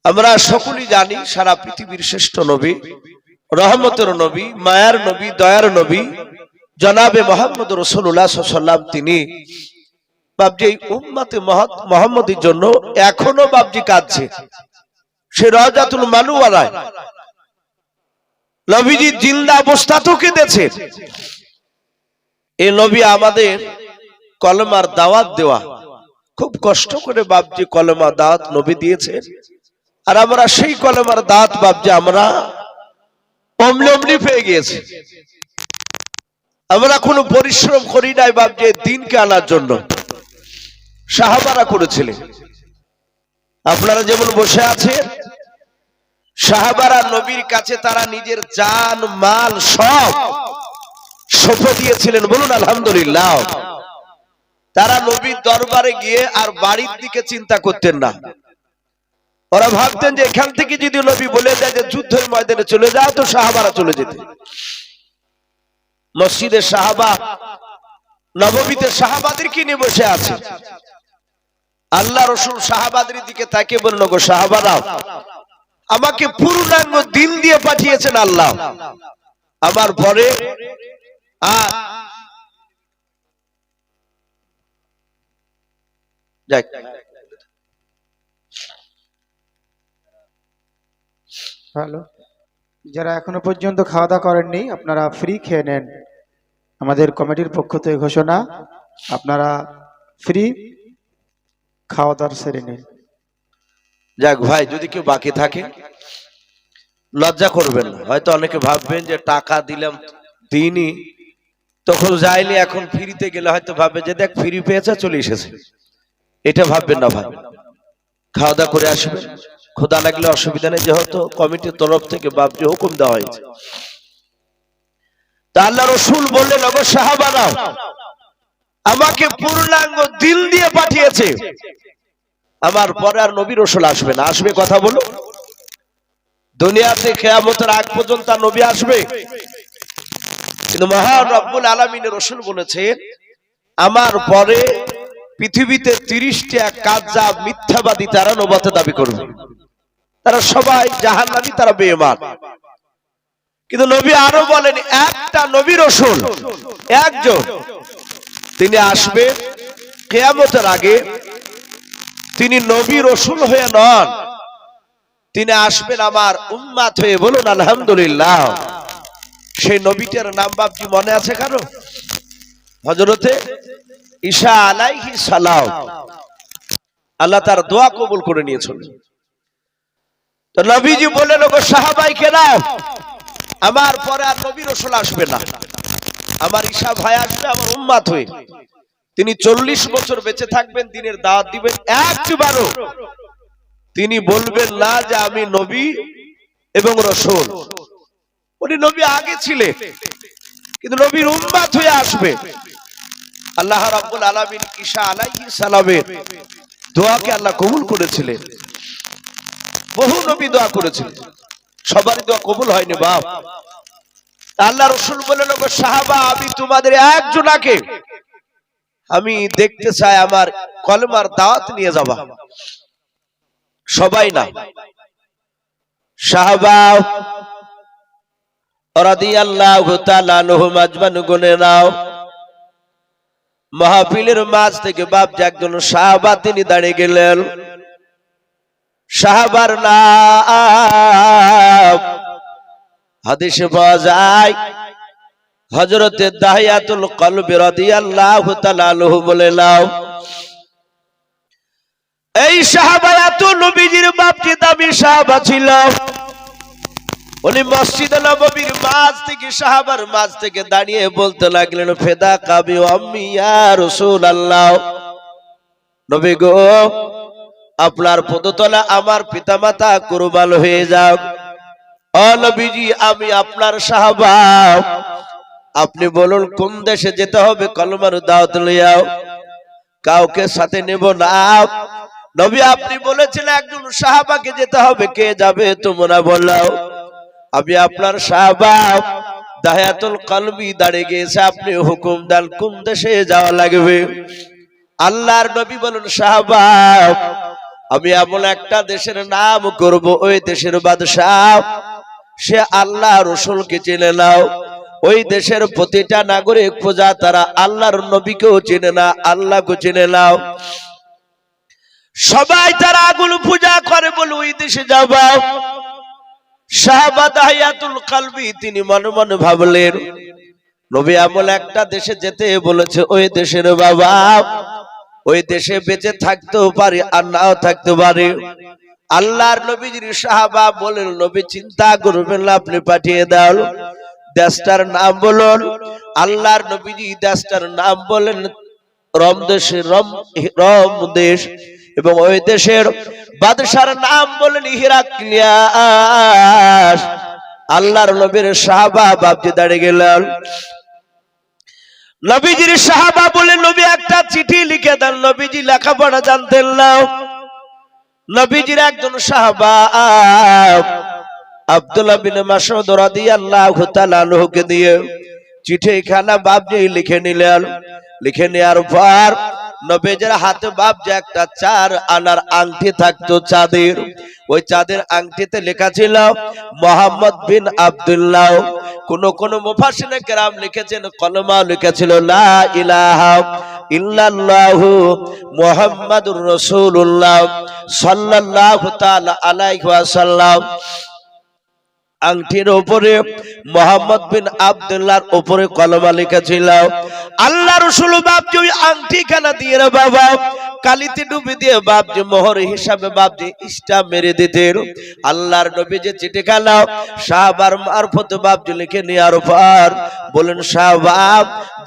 [SPEAKER 2] আমরা সকলেই জানি সারা পৃথিবীর শ্রেষ্ঠ নবী, রহমতের নবী, মায়ার নবী, দয়ার নবী জনাবে মোহাম্মদ রাসূলুল্লাহ সাল্লাল্লাহু আলাইহি ওয়াসাল্লাম তিনি বাপজি উম্মতে মুহাম্মদীর জন্য এখনো বাপজি কাঁদছে। সে রওজাতুল মানুওয়ারায় নবীজি জিন্দা অবস্থাতেও কেঁদেছে। এই নবী আমাদের কলেমার দাওয়াত দেওয়া, খুব কষ্ট করে বাপজি কলেমার দাওয়াত নবী দিয়েছে। আর আমরা সেই কলেমার দাওয়াত বাপজি আমরা অমনি অমনি পেয়ে গিয়েছি। আমরা কোনো পরিশ্রম করি নাই বাপজি দিনকে আনার জন্য, সাহাবারা করেছিলেন। আপনারা যেমন বসে আছেন, সাহাবারা নবীর কাছে তারা নিজের জান মাল সব সঁপে দিয়েছিলেন। বলুন আলহামদুলিল্লাহ। তারা নবীর দরবারে গিয়ে আর বাড়ির দিকে চিন্তা করতেন না। ওরা ভাবতেন যে এখান থেকে যদি নবী বলে দেয় যে যুদ্ধের ময়দানে চলে যাও, তো সাহাবারা চলে যেতেন। মসজিদের সাহাবা, নববীতে সাহাবাদেরকে নিয়ে বসে আছে। আল্লাহ রাসূল সাহাবাদের দিকে তাকিয়ে বলল, গো সাহাবারা, আমাকে পূর্ণাঙ্গ দিন দিয়ে পাঠিয়েছেন আল্লাহ, আমার পরে আর
[SPEAKER 3] ভালো। যারা এখনো পর্যন্ত খাওয়া দাওয়া করেননি আপনারা ফ্রি খেয়ে নেন। আমাদের কমিটির পক্ষ থেকে ঘোষণা, আপনারা ফ্রি খাওয়া দাওয়ার সেরে নিন।
[SPEAKER 2] যাক ভাই, যদি কেউ বাকি থাকে লজ্জা করবেন না। হয়তো অনেকে ভাববেন যে টাকা দিলাম দিইনি, তখন যাইনি, এখন ফ্রিতে গেলে হয়তো ভাববে যে দেখ ফ্রি পেয়েছে চলে এসেছে। এটা ভাববেন না ভাই, খাওয়া দাওয়া করে আসবেন। ক্ষুধা লাগলে অসুবিধা নেই, যেহেতু কমিটির তরফ থেকে বাপজি হুকুম দেওয়া হয়েছে। তা আল্লাহ রাসূল বললেন, ওগো সাহাবারা, আমাকে পূর্ণাঙ্গ দিল দিয়ে পাঠিয়েছে, আমার পরে আর নবী রাসূল আসবে না। আসবে কথা বলো, দুনিয়াতে কিয়ামতের আগ পর্যন্ত নবী আসবে, কিন্তু মহান রব্বুল আলামিনের রাসূল বলেছেন আমার পরে পৃথিবীতে 30টা কাযযাব মিথ্যাবাদী তারা নবুয়ত দাবি করবে। তারা সবাই জাহান্নামী, তারা বেঈমান। কিন্তু নবী আরো বলেন, একটা নবী রাসূল একজন, তিনি আসবে কিয়ামতের আগে। তিনি নবী রাসূল হয়ে নন, তিনি আসবেন আমার উম্মত হয়ে। বলুন আলহামদুলিল্লাহ। সেই নবীটার নাম বাপজি মনে আছে কারো? হযরতে ঈসা আলাইহিস সালাম। আল্লাহ তার দোয়া কবুল করে নিয়েছেন। তো নবীজি বললেন, ওগো সাহাবাই কেরাম, আমার পরে আর নবী রাসূল আসবে না, আমার ঈসা ভাই আসবে আমার উম্মত হয়ে। তিনি 40 বছর বেঁচে থাকবেন, দিনের দাওয়াত দিবেন, একবারও তিনি বলবেন না যে আমি নবী এবং রাসূল। উনি নবী আগে ছিলেন, কিন্তু নবীর উম্মত হয়ে আসবে। আল্লাহ রাব্বুল আলামিন ঈসা আলাইহিস সালামের দোয়াকে আল্লাহ কবুল করেছিলেন। বহু নবী দোয়া করেছিলেন, সবারই দোয়া কবুল হয়নি বাপ। আল্লাহ রাসূল বললেন, ওগো সাহাবা, আমি তোমাদের একজনাকে আমি দেখতে চাই আমার কলেমার দাওয়াত নিয়ে যাবা। সবাই না, সাহাবা রাদিয়াল্লাহু তাআলা আনহুম আজমান গুনে নাও। মাহফিলের মাঝ থেকে বাপজি একজন সাহাবা তিনি দাঁড়িয়ে গেলেন। সাহাবার নাম হাদিসে পাওয়া যায় হযরতে দাহিয়াতুল কলব রাদিয়াল্লাহু তাআলা আনহু বলে নাও। এই সাহাবা এত নবীজির বাপজি দামি সাহাবা ছিল। উনি মসজিদে নববীর মাঝ থেকে, সাহাবার মাঝ থেকে দাঁড়িয়ে বলতে লাগলেন, ফেদা কাবি আম্মি ইয়া রাসূলুল্লাহ, নবী গো, আপনার পদতলা আমার পিতামাতা কুরবান হয়ে যাক। ও নবীজি, আমি আপনার সাহাবা, আপনি বলুন কোন দেশে যেতে হবে কলমার দাওয়াত লইয়াও, কাউকে সাথে নেব না। নবী আপনি বলেছিলেন একজন সাহাবাকে যেতে হবে, কে যাবে তোমরা বললাও। আমি আপনার সাহাবা দাহিয়াতুল কলবি দাঁড়িয়ে গেছে, আপনি হুকুম দেন কোন দেশে যাওয়া লাগবে। আল্লাহর নবী বলেন, সাহাবা
[SPEAKER 1] আমি এমন একটা দেশের নাম করব, ওই দেশের বাদশাহ সে আল্লাহ রসুলকে চিনে নাও। ওই দেশের প্রতিটা নাগরিক প্রজা তারা আল্লাহর নবীকেও চিনে না, আল্লাহকে চিনে নাও। সবাই তারা আগুন পূজা করে বলে ওই দেশে যাবা। সাহাবা দাহিয়াতুল কালবি তিনি মনে মনে ভাবলেন, নবী এমন একটা দেশে যেতে বলেছে, ওই দেশের বাবা ওই দেশে বেঁচে থাকতেও পারে আর নাও থাকতে পারে। আল্লাহর নবীজির সাহাবা বলেন, নবী চিন্তা করবেন না, আপনি পাঠিয়ে দাও। দেশটার নাম বলুন। আল্লাহর নবীজি দেশটার নাম বলেন রম দেশে, রম দেশ। এবং ওই দেশের বাদশার নাম বলেন হিরাক্লিয়াস। আল্লাহর নবীর সাহাবা বাপজি দাঁড়িয়ে গেলেন। নবীজির সাহাবা বলে, নবী একটা চিঠি লিখে দেন। নবীজি লেখাপড়া জানতেন না। নবীজির একজন সাহাবা আব্দুল্লাহ বিন মাসউদ রাদিয়াল্লাহু তাআলা আনহুকে দিয়ে চিঠিখানা বাপজি লিখে নিলেন। লিখে নেওয়ার পর নবীজির হাতে বাপজি একটা 4 আনার আংটি থাকতো চাঁদের। ওই চাঁদের আংটিতে লেখা ছিল মোহাম্মদ বিন আব্দুল্লাহ। কোন মুফাসসিরে কেরাম লিখেছেন, কলমা লিখেছিল লা ইলাহা ইল্লাল্লাহু মুহাম্মাদুর রাসূলুল্লাহ সাল্লাল্লাহু তাআলা আলাইহি ওয়াসাল্লাম। আংটির উপরে মোহাম্মদ বিন আব্দুল্লাহর উপরে কলমা লেখা ছিল। আল্লাহ রাসূল বাপজি ওই আংটি খানা দিয়ে রে বাবা কালিতে ডুবে দিয়ে বাপজি মোহর হিসাবে বাপজি স্টাম্প মেরে দিতেন। আল্লাহর নবী যে চিঠি খানা সাহাবার মারফত বাপজি লিখে নেওয়ার পর বলেন, সাহাবা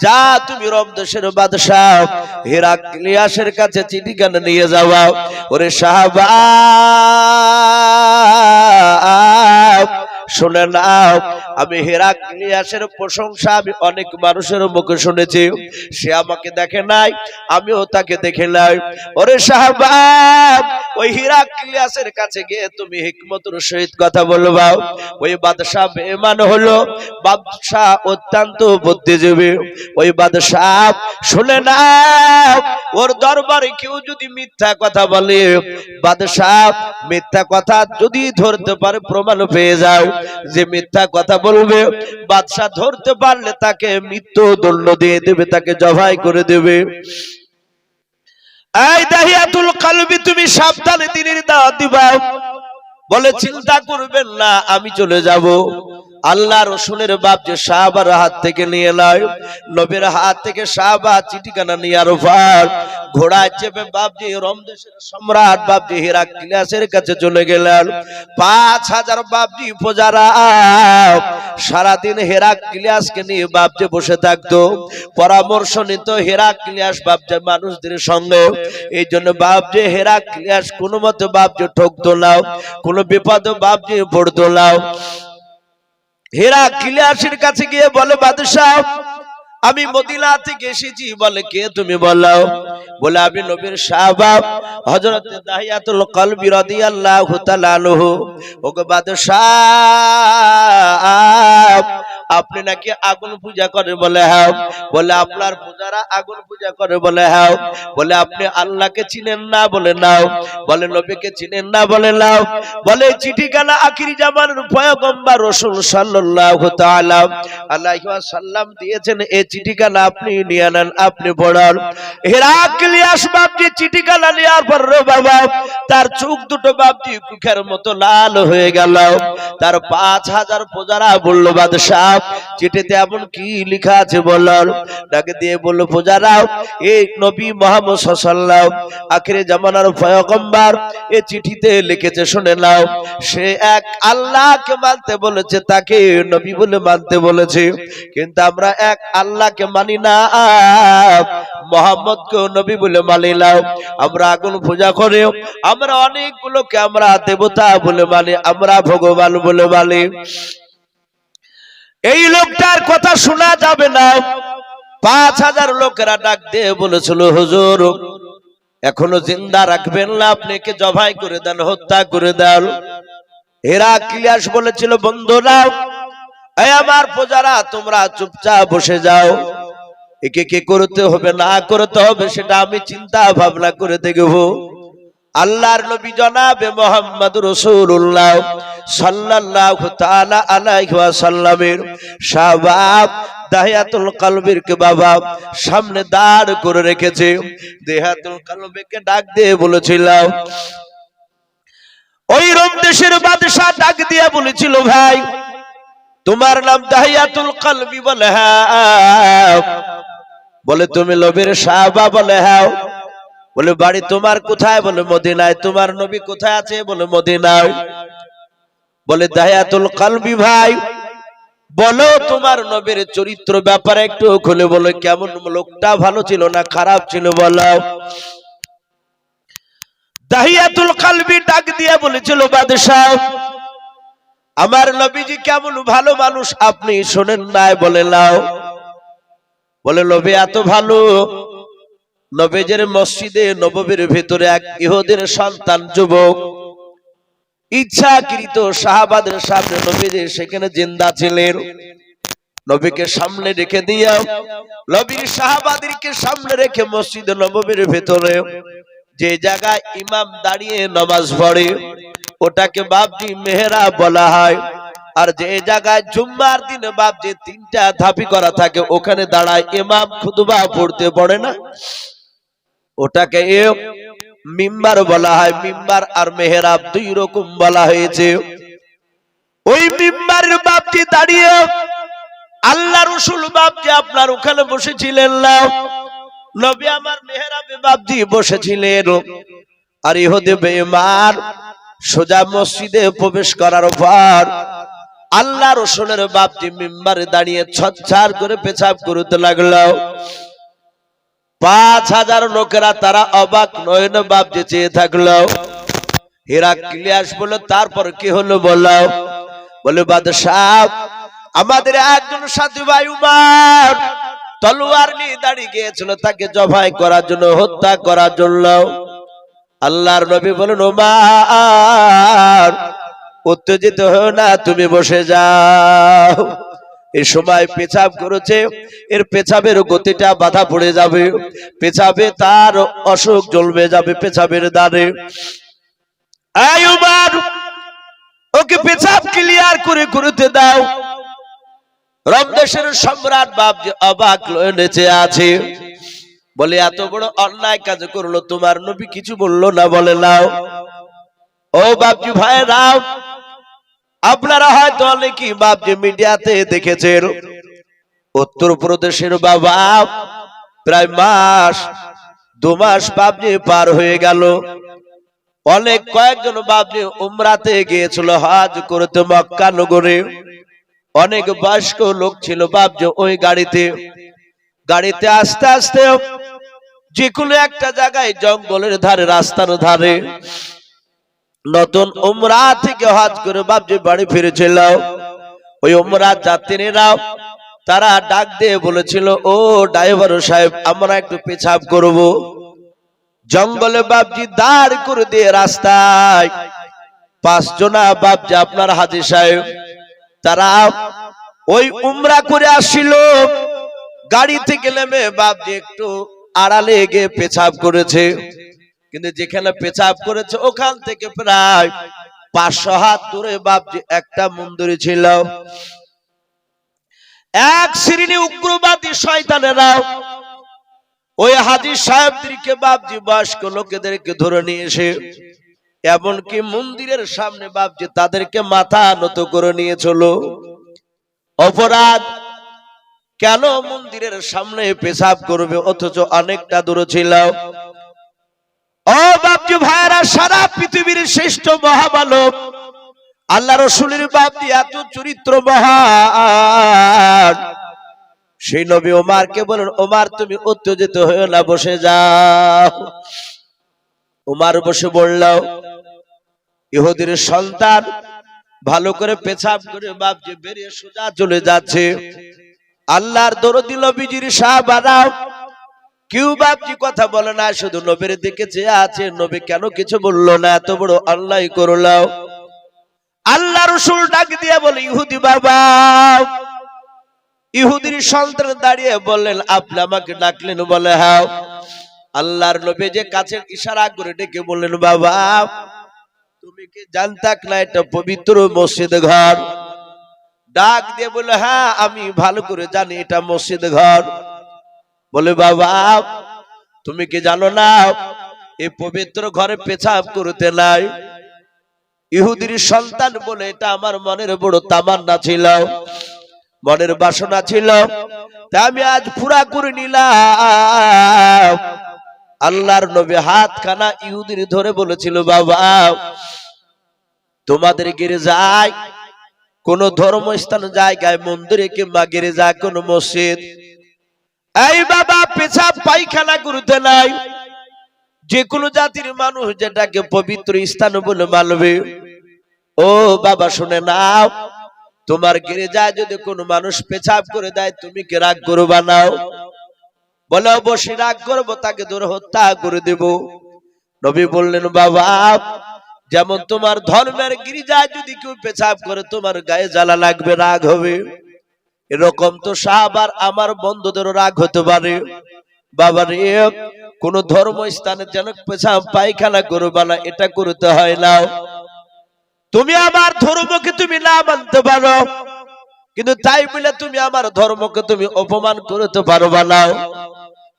[SPEAKER 1] যা তুমি রোম দেশের বাদশাহ হিরাক্লিয়াসের কাছে চিঠি খানা নিয়ে যাও। ওরে সাহাবা শুনে নাও, আমি হিরাক্লিয়াসের প্রশংসা আমি অনেক মানুষের মুখে শুনেছি। সে আমাকে দেখে নাই, আমিও তাকে দেখে নাই। ওরে সাহাবা ওই হিরাক্লিয়াসের কাছে গিয়ে তুমি হিকমতের সহিত কথা বলবা। ওই বাদশাহ বেঈমান হলো, বাদশাহ অত্যন্ত বুদ্ধিজীবী। ওই বাদশাহ শুনে নাও, ওর দরবারে কেউ যদি মিথ্যা কথা বলে, বাদশাহ মিথ্যা কথা যদি ধরতে পারে, প্রমাণ পেয়ে যায় যে মিথ্যা কথা বলবে, বাদশাহ ধরতে পারলে তাকে মৃত্যুদণ্ড দিয়ে দেবে, তাকে জবাই করে দেবে। এই দাহিয়াতুল কালবি তুমি সাবধানে দিনের দাওয়াত দিবা। বলে চিন্তা করবেন না, আমি চলে যাব। আল্লাহ রসুলের বাপ যে সাহাবার হাত থেকে নিয়ে নয়, নবীর হাত থেকে সাহাবা চিঠিখানা নেওয়ার পর ঘোড়ায় চেপে বাপজি রোম দেশের সম্রাট বাপজি হিরাক্লিয়াসের কাছে চলে গেলেন। 5000 বাপজি প্রজারা সারাদিন হিরাক্লিয়াসকে নিয়ে বাপজি বসে থাকতো, পরামর্শ নিত হিরাক্লিয়াস বাপজি মানুষদের সঙ্গে। এই জন্য বাপজি হিরাক্লিয়াস কোনো মতে বাপজি ঠকতো না, কোনো বিপদে বাপজি পড়তো না। হিরাক্লিয়াসের কাছে গিয়ে বলে, বাদশাহ আমি মদিনা থেকে এসেছি। বলে কে তুমি? বলো। বলে আমি নবীর সাহাবা হযরত দাহিয়াতুল কলবি রাদিয়াল্লাহু তাআলা আনহু। ওগো বাদশাহ আপনি নাকি আগুন পূজা করে? বলে হ্যাঁ। বলে আপনার পূজারা আগুন পূজা করে? বলে হ্যাঁ। বলে আপনি আল্লাহকে চিনেন না? বলে নাও। বলে নবীকে চিনেন না? বলে নাও। বলে চিঠিখানা আখিরি জামানের পয়গম্বর রাসূল সাল্লাল্লাহু তাআলা আলাইহি ওয়াসাল্লাম দিয়েছেন, এই চিঠিখানা আপনি নিয়ে নেন, আপনি পড়ান। হিরাক্লিয়াস বাপজি চিঠিখানা নেওয়ার পর রে বাবা তার চোখ দুটো বাপজি কুখের মতো লাল হয়ে গেল। তার 5000 প্রজারা বলল, বাদশাহ চিঠিতে এমন কি লেখা আছে বলল। ডাকে দিয়ে বলল, প্রজারাও এই নবী মুহাম্মদ সাল্লাল্লাহু আখিরি জামানার পয়গম্বর এই চিঠিতে লিখেছে, শুনে নাও। সে এক আল্লাহকে মানতে বলেছে, তাকে নবী বলে মানতে বলেছে, কিন্তু আমরা এক আল্লাহকে মানি না, মুহাম্মদকে নবী বলে মানি না। আমরা আগুন পূজা করে, আমরা অনেকগুলোকে আমরা দেবতা বলে মানি, আমরা ভগবান বলে মানি। এই লোকটার কথা শোনা যাবে না। 5000 লোকেরা ডাক দিয়ে বলেছিল, হুজুর এখনো জিন্দা রাখবেন না, আপনি কে জবাই করে দেন, হত্যা করে দেন। হিরাক্লিয়াস বলেছিল, বন্ধুরা এই আমার প্রজারা তোমরা চুপচাপ বসে যাও, একে কি করতে হবে না করতে হবে সেটা আমি চিন্তা ভাবনা করে দেখব।
[SPEAKER 2] আল্লাহর নবী জনাবে মুহাম্মদ রাসূলুল্লাহ সাল্লাল্লাহু তাআলা আলাইহি ওয়াসাল্লামের শাহবাব দাহিয়াতুল কলবের কে বাবা সামনে দাঁড় করে রেখেছে। দাহিয়াতুল কলবেকে ডাক দিয়ে বলেছিল, ওই রোম দেশের বাদশা ডাক দিয়ে বলেছিল, ভাই তোমার নাম দাহিয়াতুল কলবি? বলে হ্যাঁ। বলে তুমি নবীর সাহাবা? বলে হ্যাঁ। বলে বাড়ি তোমার কোথায়? বলে মদিনায়। তোমার নবী কোথায় আছে? বলে মদিনায়। বলে দাহিয়াতুল কলবি ভাই, বলো তোমার নবীর চরিত্র ব্যাপারে একটু খুলে বলো, কেমন লোকটা, ভালো ছিল না খারাপ ছিল বলো। দাহিয়াতুল কলবি ডাক দিয়ে বলেছিল, বাদশা আমার নবীজি কেমন ভালো মানুষ আপনি শোনেন নাই? বলে নাও। বলে নবী এত ভালো, নবীজের মসজিদে নববীর ভিতরে এক ইহুদির সন্তান যুবক ইচ্ছাকৃত সাহাবাদের সামনে নবীজি সেখানে জিন্দা ছিলেন, নবীকে সামনে রেখে দিয়া নবীর সাহাবাদেরকে সামনে রেখে মসজিদে নববীর ভিতরে যে জায়গায় ইমাম দাঁড়িয়ে নামাজ পড়ে ওটাকে বাবজি মেহরাব বলা হয়। আর যে জায়গায় জুম্মার দিনে বাবজি তিনটা ধাপি করা থাকে ওখানে দাঁড়ায় ইমাম খুতবা পড়তে পড়ে না, ওটাকে মিম্বার বলা হয়। মিম্বার আর মেহরাব দুই রকম বলা হয়েছে। ওই মিম্বারের বাবজি দাঁড়িয়ে আল্লাহ রাসূল বাবজি আপনার ওখানে বসেছিলেন না, নবী আমার মেহরাবে বাবজি বসেছিলেন। আর ইহুদি বেঈমান সোজা মসজিদে প্রবেশ করার পর আল্লাহ রাসূলের বাবজি মিম্বারে দাঁড়িয়ে ছচ্ছার করে পেশাব করতে লাগলো। 5000 লোকেরা তারা অবাক নয়নে বাবজি চেয়ে থাকলো। হিরাক্লিয়াস বলে তারপর কি হলো বলো? বলে বাদশাহ আমাদের একজন সাথী ভাই উমর তলোয়ার নিয়ে দাঁড়িয়ে গিয়েছিল তাকে জবাই করার জন্য, হত্যা করার জন্য। আল্লাহর নবী বলেন, উমর উত্তেজিত হও না, তুমি বসে যাও। এই সময় পেছাব করেছে, এর পেছাবের গতিটা বাধা পড়ে যাবে, পেছাবে তার অসুখ জ্বলবে যাবে পেছাবের দ্বারে। এই উমর ওকে পেছাব ক্লিয়ার করে করতে দাও। রোম দেশের সম্রাট বাবজি অবাক হয়ে নেচে আছে, বলে এত বড় অন্যায় কাজ করলো তোমার নবী কিছু বললো না? বলে নাও। ও বাবজি ভাইরাও, আপনারা হয়তো অনেকেই বাবজি মিডিয়াতে দেখেছেন, উত্তরপ্রদেশের বাবা প্রায় 2 মাস বাবজি পার হয়ে গেল। অনেক কয়েকজন বাবজি উমরাতে গিয়েছিল হজ করতে মক্কা নগরে। অনেক বয়স্ক লোক ছিল বাবজি ওই গাড়িতে আস্তে আস্তে যে কোনো একটা জায়গায় জঙ্গলের ধারে রাস্তার ধারে নতুন উমরা থেকে হজ করে বাবজি বাড়ি ফিরেছিল। ওই উমরা যাত্রীরা তারা ডাক দিয়ে বলেছিল, ও ড্রাইভার সাহেব আমরা একটু পেছাব করব। জঙ্গলে বাবজি দাঁড় করে দিয়ে রাস্তায় 5 জনা বাবজি আপনার হাজী সাহেব তারা ওই উমরা করে আসছিল। গাড়ি থেকে নেমে বাবজি একটু আড়ালে গিয়ে পেছাব করেছে, কিন্তু যেখানে পেছাব করেছে ওখান থেকে প্রায় 500 হাত দূরে বাবজি একটা মন্দির ছিল। এক শ্রেণী উগ্রবাদী শয়তানেরা ওই হাজী সাহেবদেরকে বাবজি বয়স্ক লোকেদেরকে ধরে নিয়ে এসে এমনকি মন্দিরের সামনে বাবজি তাদেরকে মাথা নত করে নিয়ে চলো। অপরাধ কেন মন্দিরের সামনে পেশাব করবে অথচ অনেকটা দূরে ছিল। ও বাবজি ভাইরা, সারা পৃথিবীর শ্রেষ্ঠ মহামানব আল্লাহ রাসূলের বাবজি এত চরিত্র মহান, সেই নবী ওমরকে বলেন, ওমর তুমি উত্তেজিত হয়ে না, বসে যাও। ওমর বসে বলল, ইহুদির সন্তান ভালো করে পেছাব করে বাবজি বেরিয়ে সোজা চলে যাচ্ছে। আল্লাহর দরদি নবীজির সাহাবারা কেউ বাবজি কথা বলে না, শুধু নবীর দিকে চেয়ে আছে। নবী কেন কিছু বললো না? এত বড় অন্যায় করলো। আল্লাহ রাসূল ডাক দিয়ে বলে, ইহুদি বাবা, ইহুদির সন্তান দাঁড়িয়ে বললেন, আপনি আমাকে ডাকলেন? বলে হ্যাঁ।
[SPEAKER 1] আল্লাহর নবী যে কাছের ইশারা করে ডেকে বললেন, বাবা তুমি কি জানতাক না এটা পবিত্র মসজিদ ঘর? ডাক দিয়ে বলে, হ্যাঁ আমি ভালো করে জানি এটা মসজিদ ঘর। বলে, বাবা তুমি কি জানো না এই পবিত্র ঘরে পেশাব করতে নাই? ইহুদির সন্তান বলে এটা আমার মনের বড় তামান্না ছিল, মনের বাসনা ছিল, তাই আমি আজ পুরা করে নিলাম। আল্লাহর নবী হাতখানা ইহুদির ধরে বলেছিল, বাবা তোমাদের গির্জায় কোন ধর্মস্থান জায়গায়, মন্দিরে কিংবা গির্জা কোন মসজিদ, এই বাবা পেশাব পায়খানা করতে নাই। যে কোনো জাতির মানুষ যেটাকে পবিত্র স্থান বলে মানবে। ও বাবা শুনে নাও, তোমার গির্জায় যদি কোনো মানুষ পেশাব করে দেয় তুমি কি রাগ করবা নাও? বলে, অবশ্যই রাগ করবো, তাকে ধরে হত্যা করে দেব। নবী বললেন, বাবা যেমন তোমার ধর্মের গির্জায় যদি কেউ পেশাব করে তোমার গায়ে জ্বালা লাগবে, রাগ হবে, এরকম তো সাহাবার আমার বন্ধুদেরও রাগ হতে পারে। বাবা রে, কোন ধর্ম স্থানে যেন পেশাব পায়খানা করবা না, এটা করতে হয় না। তুমি আমার ধর্মকে তুমি না মানতে পারো, কিন্তু তাই বলে তুমি আমার ধর্মকে তুমি অপমান করতে পারবা না।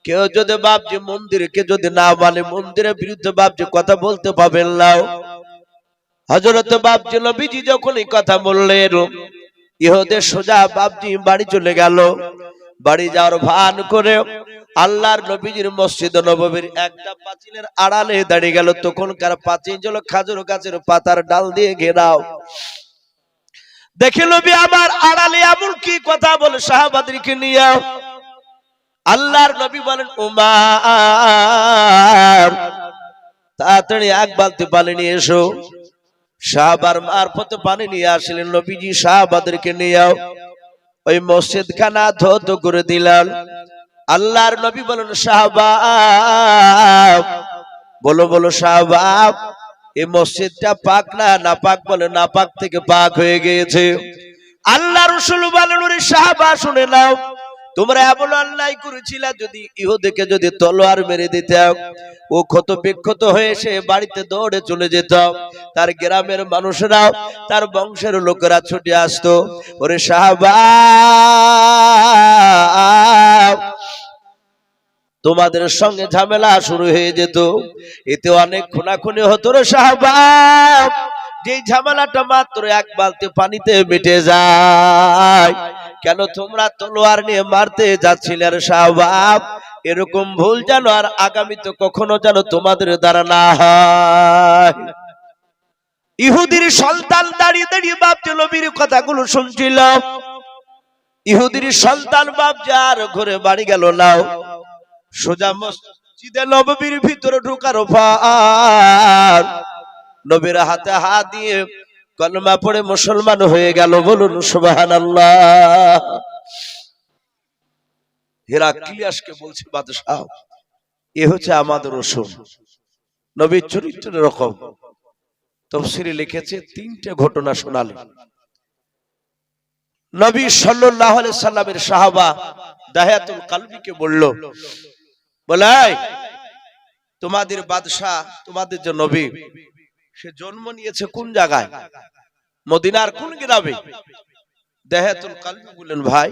[SPEAKER 1] কেউ যদি বাপজি মন্দিরকে যদি না মানে, মন্দিরের বিরুদ্ধে বাপজি কথা বলতে পাবেন না। হযরত বাপজি নবীজি যখন এই কথা বললেন, ইহুদের সোজা বাপজি বাড়ি চলে গেল। বাড়ি যাওয়ার ভান করে আল্লাহর নবীজির মসজিদ নববীর একটা পাঁচিলের আড়ালে দাঁড়িয়ে গেল। তখনকার পাঁচিল ছিল খাজুর গাছের পাতার ডাল দিয়ে ঘেরাও। দেখে নবী আমার আড়ালে এমন কি কথা বলে সাহাবাদেরকে নিয়ে। আল্লাহর নবী বলেন, উমার তাড়াতাড়ি এক বালতি পানি নিয়ে এসো। সাহাবার মারফতে পানি নিয়ে আসলেন। নবীজি সাহাবাদেরকে নিয়ে ওই মসজিদ খানা ধৌত করে দিলেন। আল্লাহর নবী বলেন, সাহাবা বলো বলো সাহাবা, এই মসজিদটা পাক না নাপাক? বলে, নাপাক থেকে পাক হয়ে গিয়েছে। আল্লাহ রাসূল বলেন, ওরে সাহাবা শুনে নাও, তোমরা এমন অন্যায় করেছিলে, যদি ইহুদিকে যদি তলোয়ার মেরে দিতাম, ও ক্ষত বিক্ষত হয়ে সে বাড়িতে দৌড়ে চলে যেত, তার গ্রামের মানুষরা তার বংশের লোকেরা ছুটে আসতো। ওরে সাহাবা তোমাদের সঙ্গে ঝামেলা শুরু হয়ে যেত, এতে অনেক খুনাখুনি হতো রে সাহাবা। যে ঝামেলাটা মাত্র এক বালতি পানিতে মিটে যায়। কেন তোমরা তলোয়ার নিয়ে মারতে যাচ্ছিলে রে সাহাবা? এরকম ভুল যেন আর আগামীতে কখনো যেন তোমাদের দ্বারা না হয়। ইহুদির সন্তান দাঁড়িয়ে দাঁড়িয়ে বাপজি নবীর কথাগুলো শুনছিল। ইহুদির সন্তান বাপজি আর ঘরে বাড়ি গেল না, সোজা মসজিদে নববীর ভিতরে ঢোকার পর নবীর হাতে হাত দিয়ে কলমা পড়ে মুসলমান হয়ে গেল। বলুন সুবহানাল্লাহ। হেরাক্লিয়াসকে বলছে, বাদশাহ এ হচ্ছে আমাদের রাসূল, নবীর চরিত্রের রকম। তাফসীরে লিখেছে তিনটে ঘটনা শোনালেন। নবী সাল্লাল্লাহু আলাইহি সাল্লামের সাহাবা দাহিয়াতুল কালবিকে বলল, বলে তোমাদের বাদশাহ, তোমাদের যে নবী, সে জন্ম নিয়েছে কোন জায়গায়? মদিনার কোন গ্রামে? দাহিয়াতুল কালবি বললেন, ভাই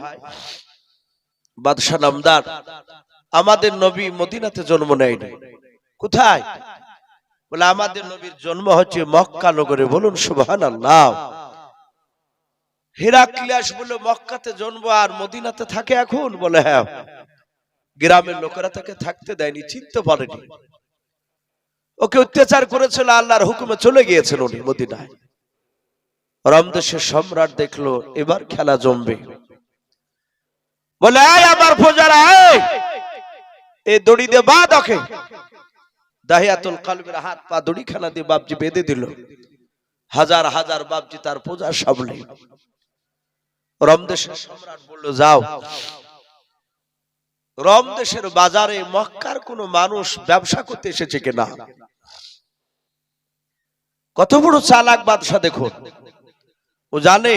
[SPEAKER 1] বাদশাহ নামদার, আমাদের নবী মদিনাতে জন্ম নেয়নি। কোথায়? বলে, আমাদের নবীর জন্ম হচ্ছে মক্কা নগরে। বলুন সুবহানাল্লাহ। হেরাক্লিয়াস বলে, মক্কাতে জন্ম আর মদিনাতে থাকে এখন? বলে, হ্যাঁ। গ্রামের লোকেরা তাকে থাকতে দেয়নি, চিনতে পারেনি, ওকে অত্যাচার করেছিল, আল্লাহর হুকুমে চলে গিয়েছিল উনি মদিনায়। রমদেশের সম্রাট দেখলো এবার খেলা জমবে। বলে, আমার প্রজারা, এই দড়ি দিয়ে বাঁধ ওকে। দাহিয়াতুল কালবির হাত পা দড়িখানা দিয়ে বাপজি বেঁধে দিল। হাজার হাজার বাপজি তার প্রজা সামনে। রমদেশের সম্রাট বলল, যাও রমদেশের বাজারে মক্কার কোন মানুষ ব্যবসা করতে এসেছে কিনা। কত বড় চালাক বাদশা দেখুন। ও জানে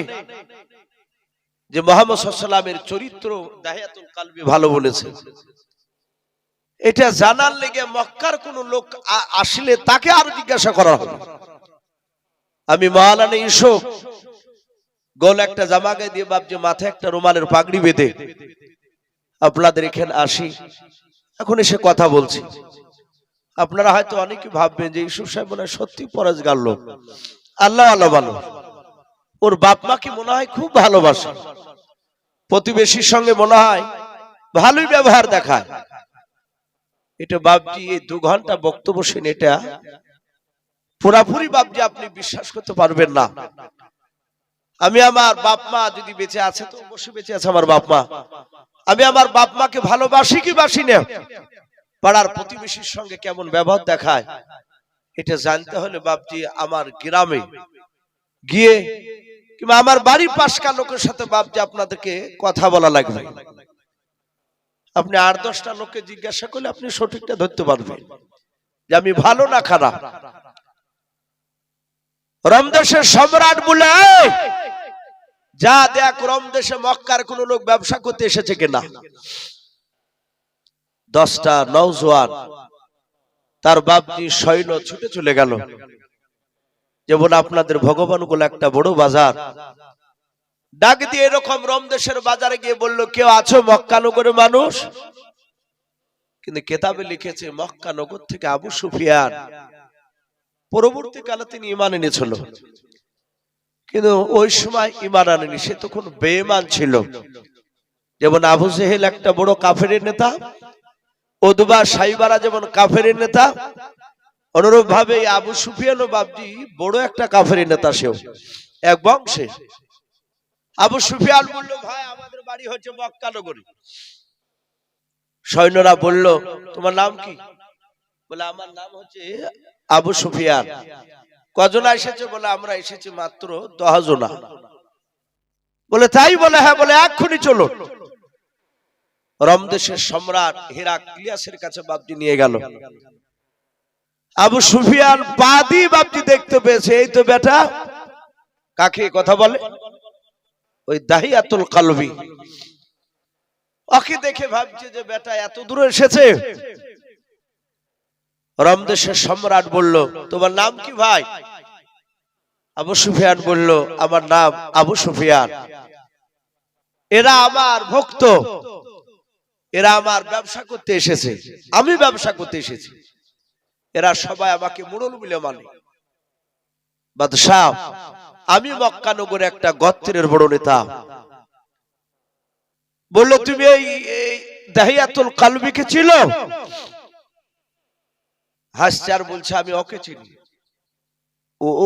[SPEAKER 1] যে মুহাম্মদ সাল্লাল্লাহু আলাইহি ওয়াসাল্লামের চরিত্র দাহিয়াতুল কালবি ভালো বলেছে।
[SPEAKER 2] এটা জানার লেগে মক্কার কোন লোক আসলে তাকে আরো জিজ্ঞাসা করা হবে। আমি মাওলানা ইউসুফ গোল একটা জামা গায়ে দিয়ে বাপজি মাথায় একটা রুমালের পাগড়ি বেঁধে আপনাদের এখানে আসি, এখন এসে কথা বলছি। আপনারা হয়তো অনেকে ভাববেন যে ইউসুফ সাহেব মনে হয় সত্যি পরেজগার লোক, আল্লাহ আল্লাহ ভালো, ওর বাপ মাকে মনে হয় খুব ভালোবাসে, প্রতিবেশীর সঙ্গে মনে হয় ভালোই ব্যবহার দেখায়। এটা বাপজি এই 2 ঘন্টা বক্তব্য শুনে এটা পুরাপুরি বাপজি আপনি বিশ্বাস করতে পারবেন না। আমি আমার বাপ মা যদি বেঁচে আছে, তো অবশ্যই বেঁচে আছে আমার বাপ মা, আমি আমার বাপ মাকে ভালোবাসি কি বাসি না, পাড়ার প্রতিবেশীর সঙ্গে কেমন ব্যবহার দেখায়, এটা জানতে হলে বাপজি আমার গ্রামে গিয়ে কিংবা আমার বাড়ির পাশকার লোকের সাথে বাপজি আপনাদেরকে কথা বলা লাগবে। আপনি 8-10টা লোককে জিজ্ঞাসা করলে আপনি সঠিকটা ধরতে পারবেন যে আমি ভালো না খারাপ। রমদেশের সম্রাট বলে যা দেখ রমদেশে মক্কার কোন লোক ব্যবসা করতে এসেছে কিনা। 10টা নওজোয়ান তার বাপজি সৈন্য ছুটে চলে গেল। যেমন আপনাদের ভগবানগুলো একটা বড় বাজার, ডাক দিয়ে এরকম রমদেশের বাজারে গিয়ে বলল, কেউ আছো মক্কা নগরের মানুষ? কিন্তু কেতাবে লিখেছে মক্কা নগর থেকে আবু সুফিয়ান, পরবর্তীকালে তিনি ঈমান এনেছিল, কিন্তু ওই সময় ঈমান আনেনি, সে তখন বেঈমান ছিল। যেমন আবু জেহেল একটা বড় কাফেরের নেতা, উতবা সাইবারা যেমন কাফেরের নেতা, অনুরূপ ভাবে আবু সুফিয়ানও বাপজি বড় একটা কাফেরের নেতা, সেও এক বংশে। আবু সুফিয়ান বলল, ভাই আমাদের বাড়ি হচ্ছে মক্কা নগরী। সৈন্যরা বলল, তোমার নাম কি? বলে আমার নাম হচ্ছে আবু সুফিয়ান। কজন এসেছে? বলে আমরা এসেছি মাত্র 10 জন। বলে তাই? বলে হ্যাঁ। বলে এক্ষুনি চলো। রমদেশের সম্রাট হেরাক্লিয়াসের কাছে বাপজি নিয়ে গেল। আবু সুফিয়ান বাদী বাপজি দেখতে পেয়েছে, এই তো বেটা। কাকে কথা বলে? ওই দাহিয়াতুল কালবি। ওকে দেখে ভাবছে যে বেটা এত দূরে এসেছে। রমদেশের সম্রাট বলল, তোমার নাম কি ভাই? আবু সুফিয়ান বলল, আমার নাম আবু সুফিয়ান। এরা আমার ভক্ত, এরা আমার ব্যবসা করতে এসেছে, আমি ব্যবসা করতে এসেছি, এরা সবাই আমাকে মুরল বলে মানে। বাদশাহ, আমি মক্কা নগরে একটা গোত্রের বড় নেতা। বললো, তুমি এই দাহিয়াতুল কালবিকে চিনো? হাসছে আর বলছে, আমি ওকে চিনি।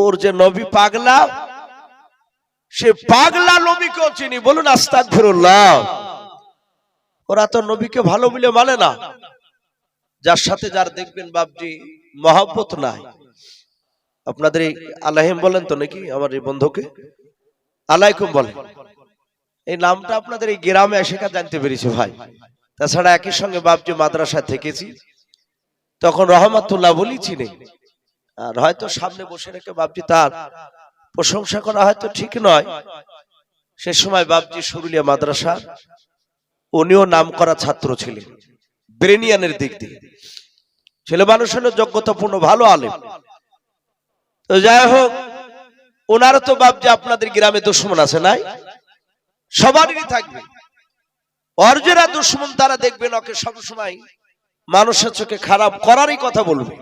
[SPEAKER 2] ওর যে নবী পাগলা, সে পাগলা নবীকেও চিনি। বলুন আস্তাগফিরুল্লাহ। ওরা তো নবীকে ভালো বলে মানে না। যার সাথে যার দেখবেন বাপজি মহব্বত নাই। আপনাদের এই আলাইহিম বলেন তো নাকি? আমার এই বন্ধুকে আলাইকুম বলেন। এই নামটা আপনাদের এই গ্রামে এসে জানতে পেরেছি ভাই। তাছাড়া একই সঙ্গে বাপজি মাদ্রাসায় থেকেছি, তখন রহমাতুল্লাহ বলি চিনি। আর হয়তো সামনে বসে রেখে বাপজি তার প্রশংসা করা হয়তো ঠিক নয়। সে সময় বাপজি শুরুলিয়া মাদ্রাসা, উনিও নাম করা ছাত্র ছিলেন, ব্রেনিয়ানের দিক দিয়ে ছেলে মানুষ হলো যোগ্যতাপূর্ণ ভালো আলেম। তো যাই হোক, ওনারও তো বাপজি আপনাদের গ্রামে দুশ্মন আছে নাই? সবারই থাকবে। ওর যারা দুশ্মন তারা দেখবেন ওকে সবসময় মানুষের চোখে খারাপ করারই কথা বলবে।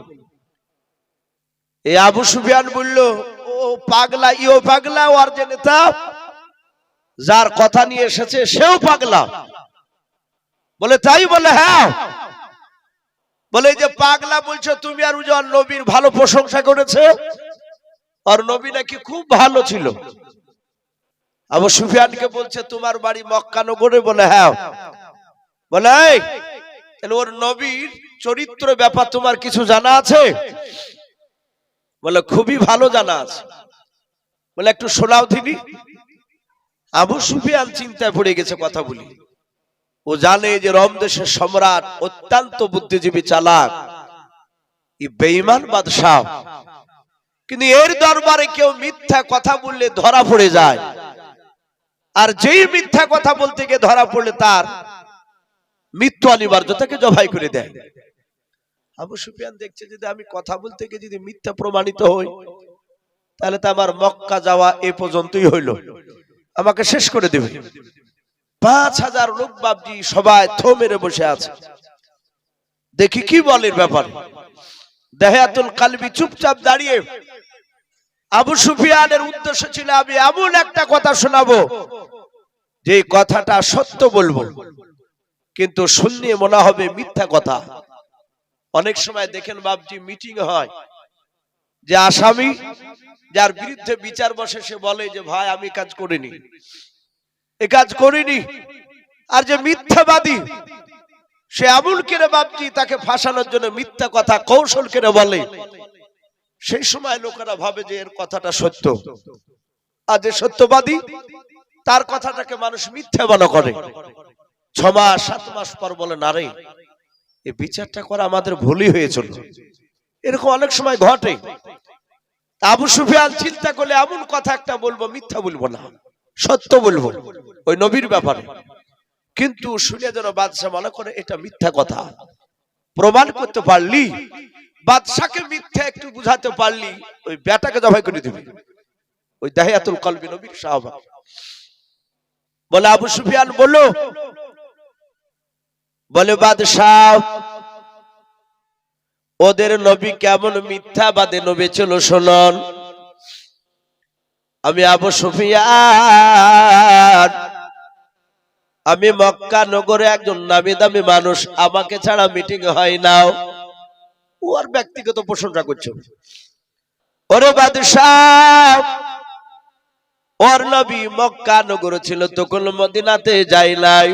[SPEAKER 2] এই আবু সুফিয়ান বলল, ও পাগলা, ইও পাগলা, ওর যে নেতা যার কথা নিয়ে এসেছে সেও পাগলা। বলে তাই? বলে হ্যাঁ। বলে যে পাগলা বলছো তুমি, আর ওর নবীর ভালো প্রশংসা করেছে, আর নবী নাকি খুব ভালো ছিল। আবু সুফিয়ানকে বলছে, তোমার বাড়ি মক্কা নগরে? বলে হ্যাঁ। বলে ওর নবীর চরিত্র ব্যাপার তোমার কিছু জানা আছে? বলে খুবই ভালো জানা আছে। বলে একটু শোনাও দিবি। আবু সুফিয়ান চিন্তায় পড়ে গেছে কথা বলি। ও জানে যে রমদেশের সম্রাট অত্যন্ত বুদ্ধিজীবী, চালাক, বেঈমান বাদশাহ, কিন্তু এর দরবারে কেউ মিথ্যা কথা বললে ধরা পড়ে যায়। আর যেই মিথ্যা কথা বলতে গিয়ে ধরা পড়লে তার
[SPEAKER 1] মৃত্যু অনিবার্য, তাকে জবাই করে দেয়। আবু সুফিয়ান দেখছে যদি আমি কথা বলতে গিয়ে যদি মিথ্যা প্রমাণিত হই, তাহলে তো আমার মক্কা যাওয়া এ পর্যন্তই হইল, আমাকে শেষ করে দেবে। 5000 লোক বাবজি সবাই থো মেরে বসে আছে, দেখি কি বলে ব্যাপার। দেহাতুল কালবি চুপচাপ দাঁড়িয়ে, আবু সুফিয়ানের উদ্দেশ্য ছিল আমি এমন একটা কথা শোনাবো যে কথাটা সত্য বলবো, কিন্তু শুনলে মনে হবে মিথ্যা কথা। অনেক সময় দেখেন বাবজি মিটিং হয়, যে আসামি যার বিরুদ্ধে বিচার বসে সে বলে যে ভাই আমি কাজ করিনি, এ কাজ করিনি। আর যে মিথ্যাবাদী সে এমন করে বাবজি তাকে ফাঁসানোর জন্য মিথ্যা কথা কৌশল করে বলে, সেই সময় লোকেরা ভাবে যে এর কথাটা সত্য। আর যে সত্যবাদী তার কথাটাকে মানুষ মিথ্যা মনে করে। 6 মাস 7 মাস পর বলে না রে, এই বিচারটা করা আমাদের ভুলই হয়েছিল। এরকম অনেক সময় ঘটে। আবু সুফিয়ান চিন্তা করলে এমন কথা একটা বলবো, মিথ্যা বলবো না, সত্য বলবো ওই নবীর ব্যাপারে। কিন্তু শুনে যেন বাদশাহ মনে করে এটা মিথ্যা কথা। প্রমাণ করতে পারলি, বাদশাকে মিথ্যা একটু বুঝাতে পারলি, ওই বেটাকে জবাই করে দিবি। ওই দাহিয়াতুল কলবি নবীর সাহাবা বলে, আবু সুফিয়ান বলে বাদশাহ ওদের নবী কেমন মিথ্যাবাদী নবী ছিল শুনুন। আমি আবু সুফিয়ান, আমি মক্কা নগরে একজন নামি দামি মানুষ, আমাকে ছাড়া মিটিং হয় না। ওর ব্যক্তিগত প্রশংসা করছে। ওরে বাদশাহ, ওর নবী মক্কা নগরে ছিল তখন মদিনাতে যাই নাই।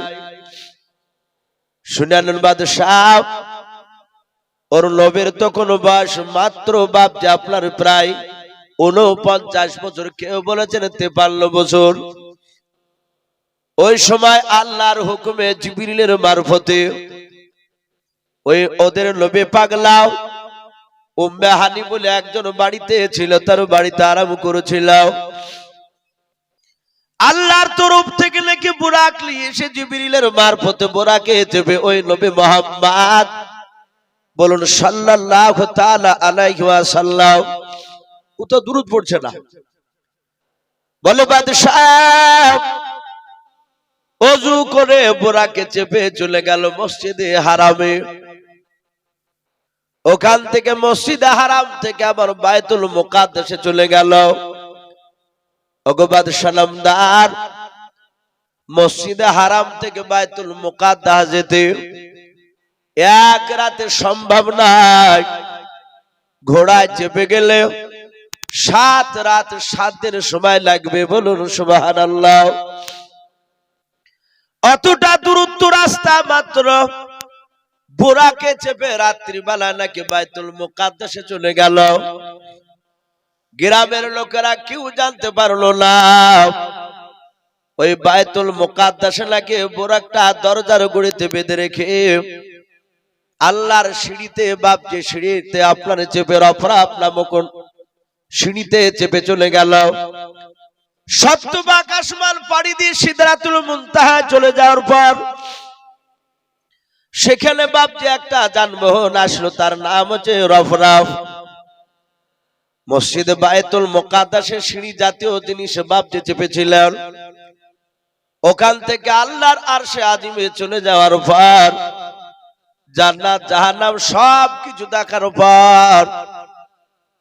[SPEAKER 1] শুনেন বাদশাহ, ওর নবীর তখন বয়স মাত্র বাপ যে আপনার প্রায় 49 বছর, কেউ বলেছেন 53 বছর। ওই সময় আল্লাহর হুকুমে জিবরিলের মারফতে ওই ওদের নবী পাগলা উম্মে হানি বলে একজন বাড়িতে ছিল, তার বাড়িতে আরাম করেছিল। আল্লাহর তরফ থেকে নাকি বুরাক নিয়ে এসে জিবরিলের মারফতে বুরাকে চেপে ওই নবী মুহাম্মদ বলুন সাল্লাল্লাহু তাআলা আলাইহি ওয়াসাল্লাম, ও তো দুরূদ পড়ছে না, বলে বাদশাহ ওযু করে বুরাকে চেপে চলে গেল মসজিদে হারামে। ওখান থেকে মসজিদে হারাম থেকে আবার বাইতুল মুকাদ্দাসে চলে গেল। ওগো বাদশাহ নামদার, মসজিদে হারাম থেকে বাইতুল মুকাদ্দাস যেতে এক রাতে সম্ভব নয়। ঘোড়ায় চেপে গেলে 7 রাত 7 দিন সময় লাগবে, বলুন সুবহানাল্লাহ। অতটা দূরত্ব রাস্তা মাত্র। বুরাকে চেপে রাত্রিবেলা নাকি বাইতুল মুকাদ্দাসে চলে গেল। গ্রামের লোকেরা কেউ জানতে পারলো না। ওই বাইতুল মুকাদ্দাসে নাকি বুরাকটা দরজার গুড়িতে বেঁধে রেখে আল্লাহর সিঁড়িতে বাপ যে সিঁড়িতে আপনার চেপে রফরাফ নামক সিঁড়িতে চেপে চলে গেল। সপ্তম আসমান পাড়ি দিয়ে সিদরাতুল মুনতাহা চলে যাওয়ার পর সেখানে বাপ যে একটা যানবাহন আসলো, তার নাম হচ্ছে রফরাফ। মসজিদে বাইতুল মুকাদ্দাসে সিঁড়ি জাতীয় জিনিস বাপ যে চেপেছিলেন, ওখান থেকে আল্লাহর আরশে আজিমে চলে যাওয়ার পর জান্নাত জাহান্নাম সব কিছু দেখার পর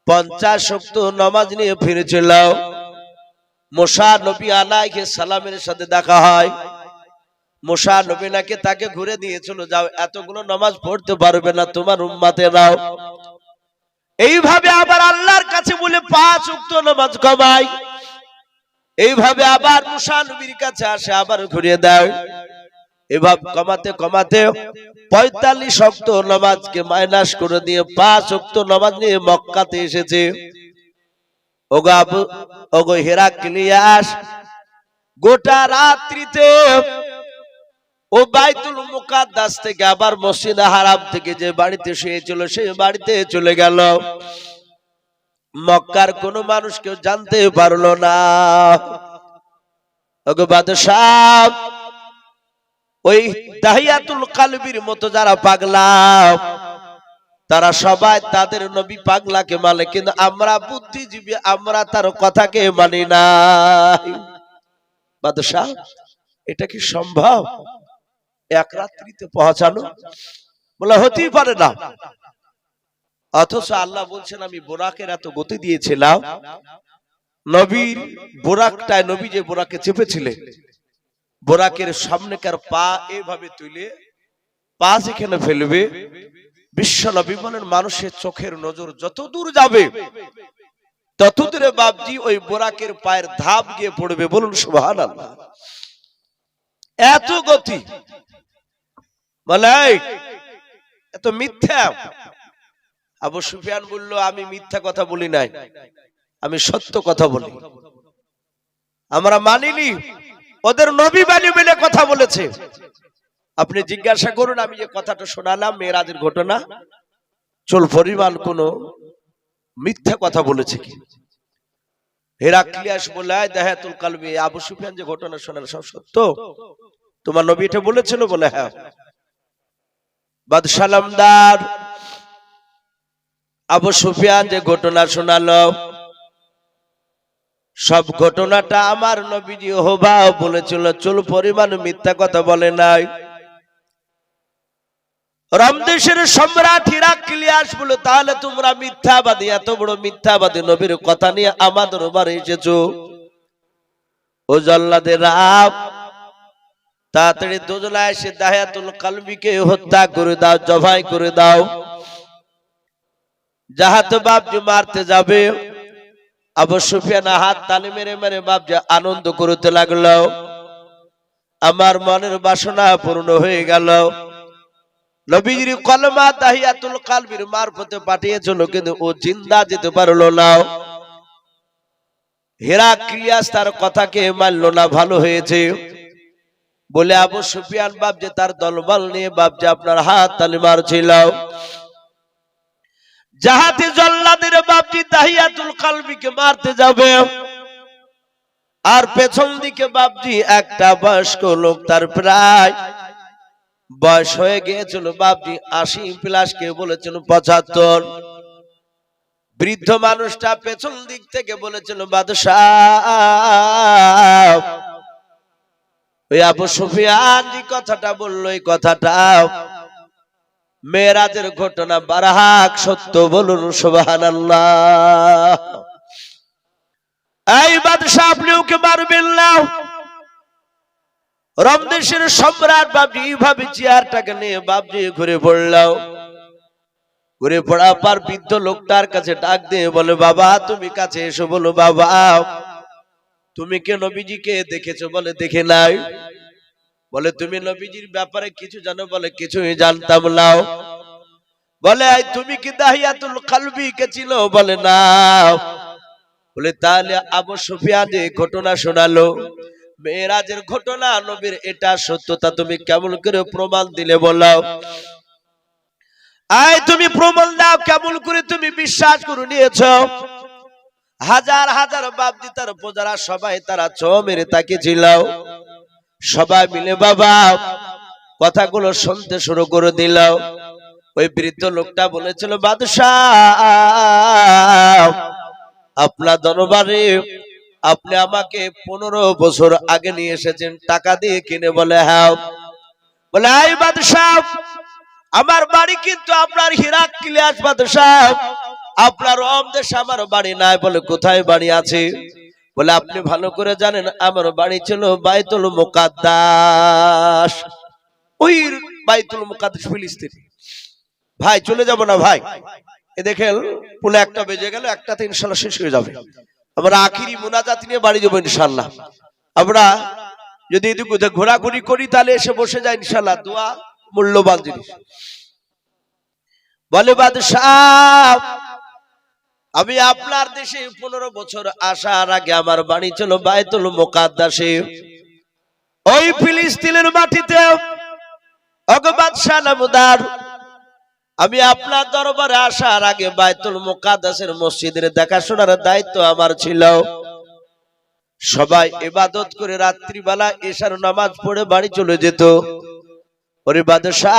[SPEAKER 1] 50 ওয়াক্ত নামাজ নিয়ে ফিরেছিল। মুসা নবী আলাইহিস সালামের সাথে দেখা হয়। মুসা নবী নাকি তাকে ঘুরে দিয়েছিল, যাও এতগুলো নামাজ পড়তে পারবে না, তোমার উম্মতেরাও। এইভাবে আবার আল্লাহর কাছে বলে 5 ওয়াক্ত নামাজ কমাই। এইভাবে আবার মুসা নবীর কাছে আসে, আবার ঘুরিয়ে দেয়। এভাবে কমাতে কমাতে 45 ওয়াক্ত নামাজকে মাইনাস করে দিয়ে 5 ওয়াক্ত নামাজ নিয়ে মক্কাতে এসেছে। ওগো হেরাক্লিয়াস, গোটা রাত্রিতে ও বাইতুল মুকাদ্দাস থেকে আবার মসজিদে হারাম থেকে যে বাড়িতে শুয়েছিল সেই বাড়িতে চলে গেল। মক্কার কোন মানুষ কেউ জানতে পারলো না। ওগো বাদশাহ, ওই দাহিয়াতুল কালবির মতো যারা পাগলা তারা সবাই তাদের নবী পাগলাকে মানে, কিন্তু আমরা বুদ্ধিজীবী, আমরা তার কথাকে মানি না। বাদশাহ, এটা কি সম্ভব এক রাত্রিতে পৌঁছানো? বলে হতেই পারে না। অথচ আল্লাহ বলছেন আমি বোরাকের এত গতি দিয়েছিলাম, নবীর বোরাকটায়, নবী যে বোরাকে চেপেছিলেন, বোরাকের সামনেকার পা এইভাবে তুলে পা যেখানে ফেলবে, বিশ্ব নবী বলেন মানুষের চোখের নজর যত দূর যাবে তত দূরে বাপজি ওই বোরাকের পায়ের ধাপ গিয়ে পড়বে। বলুন সুবহানাল্লাহ। এত গতি, বলে এত মিথ্যা। আবু সুফিয়ান বলল আমি মিথ্যা কথা বলি নাই, আমি সত্য কথা বলি। আমরা মানিনি, ওদের নবী বাণী বলে কথা বলেছে। আপনি জিজ্ঞাসা করুন আমি যে কথাটা শোনালাম মেরাজের ঘটনা, চল পরিমাণ কোন মিথ্যা কথা বলেছে কি? হেরাক্লিয়াস বলে দাহিয়াতুল কালবি, আবু সুফিয়ান যে ঘটনা শোনাল সব সত্য? তোমার নবী এটা বলেছিল? বলে হ্যাঁ। বাদশাহ নামদার আবু সুফিয়ান যে ঘটনা শোনালো, সব ঘটনাটা আমার নবীজি হুবহু বলেছিল, চুল পরিমাণ মিথ্যা কথা বলে নাই। রমদেশের সম্রাট হিরাক্লিয়াস বলে তাহলে তোমরা মিথ্যাবাদী, এত বড় মিথ্যাবাদী নবীর কথা নিয়ে আমাদের দরবারে এসেছো। ও জল্লাদেরা, তাড়াতাড়ি দোজলায় এসে দাহিয়াতুল কালবিকে হত্যা করে দাও, জবাই করে দাও। জাহাত বাপজি মারতে যাবে, আবু সুফিয়ান হাত তালি মেরে মেরে বাপজি আনন্দ করতে লাগলো। আমার মনের বাসনা পূর্ণ হয়ে গেল। নবীজির কলমা দাহিয়াতুল কালবির মারফতে পাঠিয়েছিল, কিন্তু ও জিন্দা যেতে পারলো না। হেরাক্লিয়াস তার কথাকে মানল না। ভালো হয়েছে বলে আবু সুফিয়ান বাপজি তার দলবল নিয়ে বাপজি আপনার হাত তালি মারছিল। জাহাতে জল্লাদের বাপজি দাহিয়াতুল কালবিকে মারতে যাবে, আর পেছন দিকে বাপজি একটা বয়স্ক লোক, তার প্রায় বয়স হয়ে গিয়েছিল বাপজি 80+, কেউ বলেছিল 75। বৃদ্ধ মানুষটা পেছন দিক থেকে বলেছিল বাদশাহ, ওই আবু সুফিয়ান যে কথাটা বললো এই কথাটা মেরাজের ঘটনা বারাহাক সত্য। বলুন সুবহানাল্লাহ। এই বাদশাহ আপনি ওকে মারবেন না। রমদেশের সম্রাট বাপজি এইভাবে চেয়ারটাকে নিয়ে বাপজি ঘুরে পড়লাম। ঘুরে পড়া পর বৃদ্ধ লোকটার কাছে ডাক দিয়ে বলে বাবা তুমি কাছে এসো। বলো বাবা তুমি কে নবীজিকে দেখেছো? বলে দেখে নাই। বলে তুমি নবীজির ব্যাপারে কিছু জানো? বলে কিছুই জানতাম না। বলে তুমি কি দাহিয়াতুল কালবি কে চিনো? বলে না। বলে তাহলে আবু সুফিয়ান যে ঘটনা শোনালো মেরাজের ঘটনা, নবীর এটা সত্যতা তুমি কেমন করে প্রমাণ দিলে? বলো তুমি প্রমাণ দাও, কেমন করে তুমি বিশ্বাস করে নিয়েছ? হাজার হাজার বাপজি তার প্রজারা সবাই তারা চোখ মেরে তাকিয়েছিল। সবাই মিলে বাবা কথাগুলো শুনতে শুরু করে দিল। ওই বৃদ্ধ লোকটা বলেছিল বাদশাহ আপনার দরবারে আপনি আমাকে 15 বছর আগে নিয়ে এসেছেন টাকা দিয়ে কিনে। বলে হ্যাঁ। বলে এই বাদশাহ আমার বাড়ি কিন্তু আপনার হিরাক্লিয়াস বাদশাহ, আপনার রমদেশে আমার বাড়ি নাই। বলে কোথায় বাড়ি আছে? বলে আপনি ভালো করে জানেন আমার বাড়ি ছিল বাইতুল মুকাদ্দাস। ওই বাইতুল মুকাদ্দাস ফিলিস্তিন। ভাই চলে যাব না ভাই, এ দেখেন পুরো 1টা বেজে গেল, 1টাতে ইনশাআল্লাহ শেষ হয়ে যাবে। আমরা আখিরি মুনাজাত নিয়ে বাড়ি যাবো ইনশাআল্লাহ। আমরা যদি এদিকে ঘোরাঘুরি করি তাহলে এসে বসে যায় ইনশাআল্লাহ। দোয়া মূল্যবান জিনিস। বলে বাদশাহ আমি আপনার দেশে 15 বছর আসার আগে আমার বাড়ি ছিল বাইতুল মুকাদ্দাসে, ওই ফিলিস্তিনের মাটিতে। ওগো বাদশাহ নামদার, আমি আপনার দরবারে আসার আগে বাইতুল মুকাদ্দাসের মসজিদের দেখাশোনার দায়িত্ব আমার ছিল। সবাই ইবাদত করে রাত্রিবেলা এশার নামাজ পড়ে বাড়ি চলে যেত। ওরে বাদশাহ,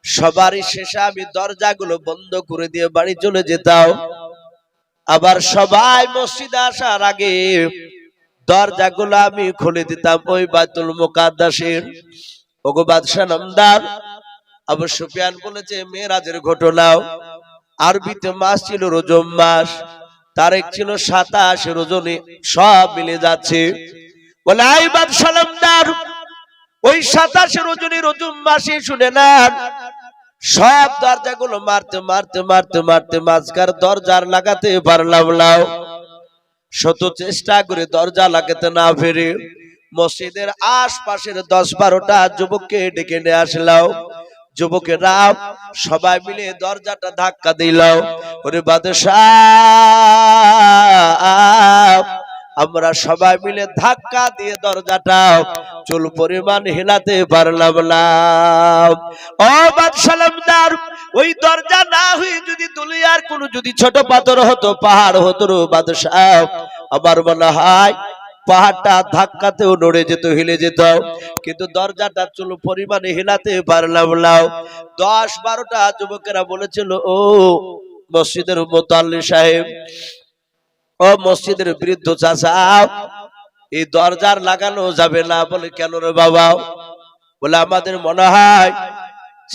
[SPEAKER 1] সবারই শেষে আমি দরজাগুলো বন্ধ করে দিয়ে বাড়ি চলে যেতাম, আবার সবাই মসজিদে আসার আগে দরজাগুলো আমি খুলে দিতাম ওই বাইতুল মুকাদ্দাসের। ওগো বাদশাহ নামদার, আবু সুফিয়ান বলেছে মেরাজের ঘটনাও। আরবিতে মাস ছিল রজব মাস, তারিখ ছিল 27 রজনী, সব মিলে যাচ্ছে। বলে আই বাদশাহ নামদার, ওই 27 রজনী রজব মাসে শুনে নেন, সব দরজাগুলো মারতে মারতে মারতে মারতে মাঝখার দরজার লাগাতে পারলাম না। শত চেষ্টা করে দরজা লাগাতে না পেরে মসজিদের আশপাশের 10-12টা যুবককে ডেকে নিয়ে আসলাম। যুবকেরা সবাই মিলে দরজাটা ধাক্কা দিল। ওরে বাদশাহ, আমরা সবাই মিলে ধাক্কা দিয়ে দরজাটা চুল পরিমাণ হিলাতে পারলাম না। ও বাদশাহ নামদার, ওই দরজা না হয়ে যদি দুনিয়ার কোনো যদি ছোট পাথর হতো, পাহাড় হতো বাদশাহ, আমার মনে হয় পাহাড়টা ধাক্কাতেও নড়ে যেত, হিলে যেত, কিন্তু দরজাটা চুল পরিমাণে হিলাতে পারলাম না। 10-12টা যুবকেরা বলেছিল, ও মসজিদের মুতাল্লি সাহেব, ও মসজিদের বৃদ্ধ চাচা, এই দরজার লাগানো যাবে না। বলে কেন রে বাবা? বলে আমাদের মনে হয়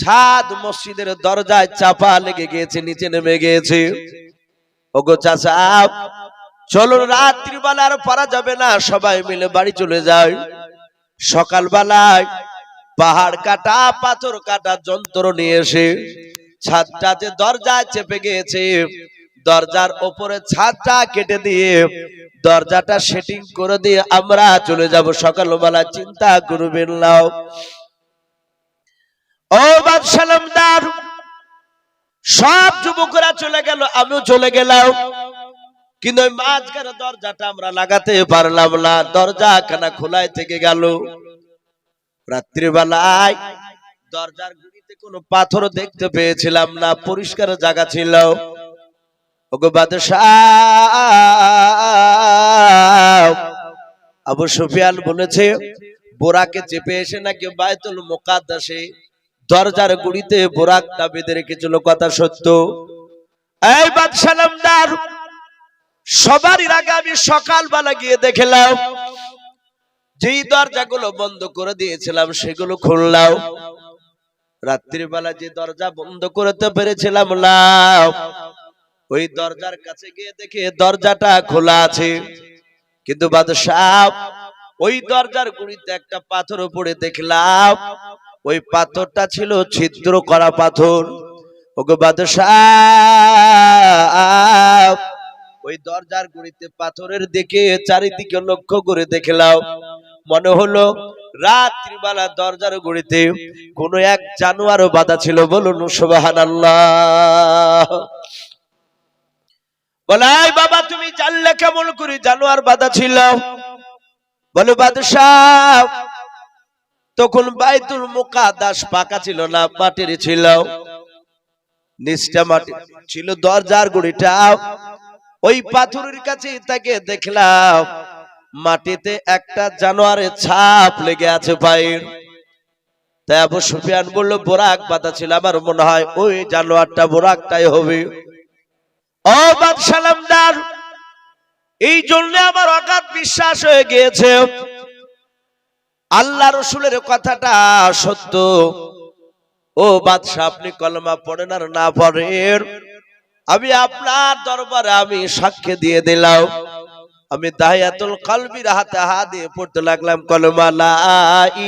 [SPEAKER 1] ছাদ মসজিদের দরজায় চাপা লেগে গিয়েছে, নিচে নেমে গিয়েছে। ওগো চাচা, চলো রাত্রিবেলা আর পারা যাবে না, সবাই মিলে বাড়ি চলে যায়। সকালবেলায় পাহাড় কাটা পাথর কাটা যন্ত্র নিয়ে এসে ছাদটা যে দরজায় চেপে গিয়েছে, দরজার উপরে ছাদটা কেটে দিয়ে দরজাটা সেটিং করে দিয়ে আমরা চলে যাব। সকালবেলা চিন্তা করবেন না। ও বাদশাহ নামদার, সব যুবকরা চলে গেল, আমিও চলে গেলাম, কিন্তু ওই মাঝখানে দরজাটা আমরা লাগাতে পারলাম না। দরজা খানা খোলাই থেকে গেল। রাত্রিবেলায় দরজার গুড়িতে কোনো পাথর দেখতে পেয়েছিলাম না, পরিষ্কার জায়গা ছিল। ওগো বাদশাহ, আবু সুফিয়ান বলেছে বোরাকে চেপে এসে নাকি বাইতুল মুকাদ্দাসে দরজার গুড়িতে বোরাকটা বেঁধে রেখেছিল। কথা সত্য? এই বাদশাহ নামদার, সবারই আগে আমি সকালবেলা গিয়ে দেখলাম, যেই দরজাগুলো বন্ধ করে দিয়েছিলাম সেগুলো খুললাম। রাত্রিবেলা যে দরজা বন্ধ করতে পেরেছিলাম না, ওই দরজার কাছে গিয়ে দেখে দরজাটা খোলা আছে। কিন্তু বাদশাহ, ওই দরজার গুড়িতে একটা পাথর পড়ে দেখলাম, ওই পাথরটা ছিল ছিদ্র করা পাথর। ওগো বাদশাহ, ওই দরজার গুড়িতে পাথরের দিকে চারিদিকে লক্ষ্য করে দেখলাম, মনে হলো রাত্রিবেলা দরজার গুড়িতে কোন এক জানোয়ারও বাঁধা ছিল। বলুন সুবহানাল্লাহ। বলে বাবা, তুমি জানলে কেমন করে জানোয়ার বাঁধা ছিল? বলে বাদশাহ, তখন বাইতুল মুকাদ্দাস পাকা ছিল না, মাটির ছিল, নিচটা মাটি ছিল। দরজার গুড়িটা ওই পাথরের কাছে তাকে দেখলাম মাটিতে একটা জানোয়ারের ছাপ লেগে আছে পায়ের। তাই আবু সুফিয়ান বলল বোরাক বাঁধা ছিল, আমার মনে হয় ওই জানোয়ারটা বোরাকটাই হবে। ও বাদশাহ নামদার, এই জন্য আমার অগাধ বিশ্বাস হয়ে গিয়েছে আল্লাহ রসুলের কথাটা সত্য। ও বাদশাহ, আপনি কলমা পড়েন আর না পড়েন, আমি আপনার দরবারে আমি সাক্ষ্য দিয়ে দিলাম। আমি তাহিয়াতুল কলবির হাতে হাত দিয়ে পড়তে লাগলাম কলমা লা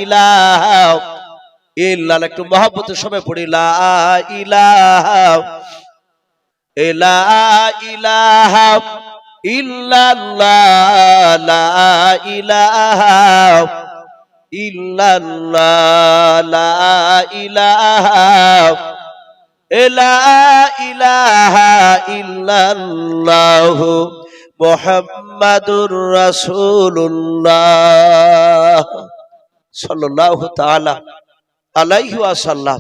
[SPEAKER 1] ইলাহা ইল্লাল্লাহ। একটু মহব্বতের সবাই পড়ি লা ইলাহা ইলাহা ইল্লাল্লাহ, লা ইলাহা ইল্লাল্লাহ, লা ইলাহা ইলাহা ইল্লাল্লাহু মুহাম্মাদুর রাসূলুল্লাহ সাল্লাল্লাহু তাআলা আলাইহি ওয়াসাল্লাম।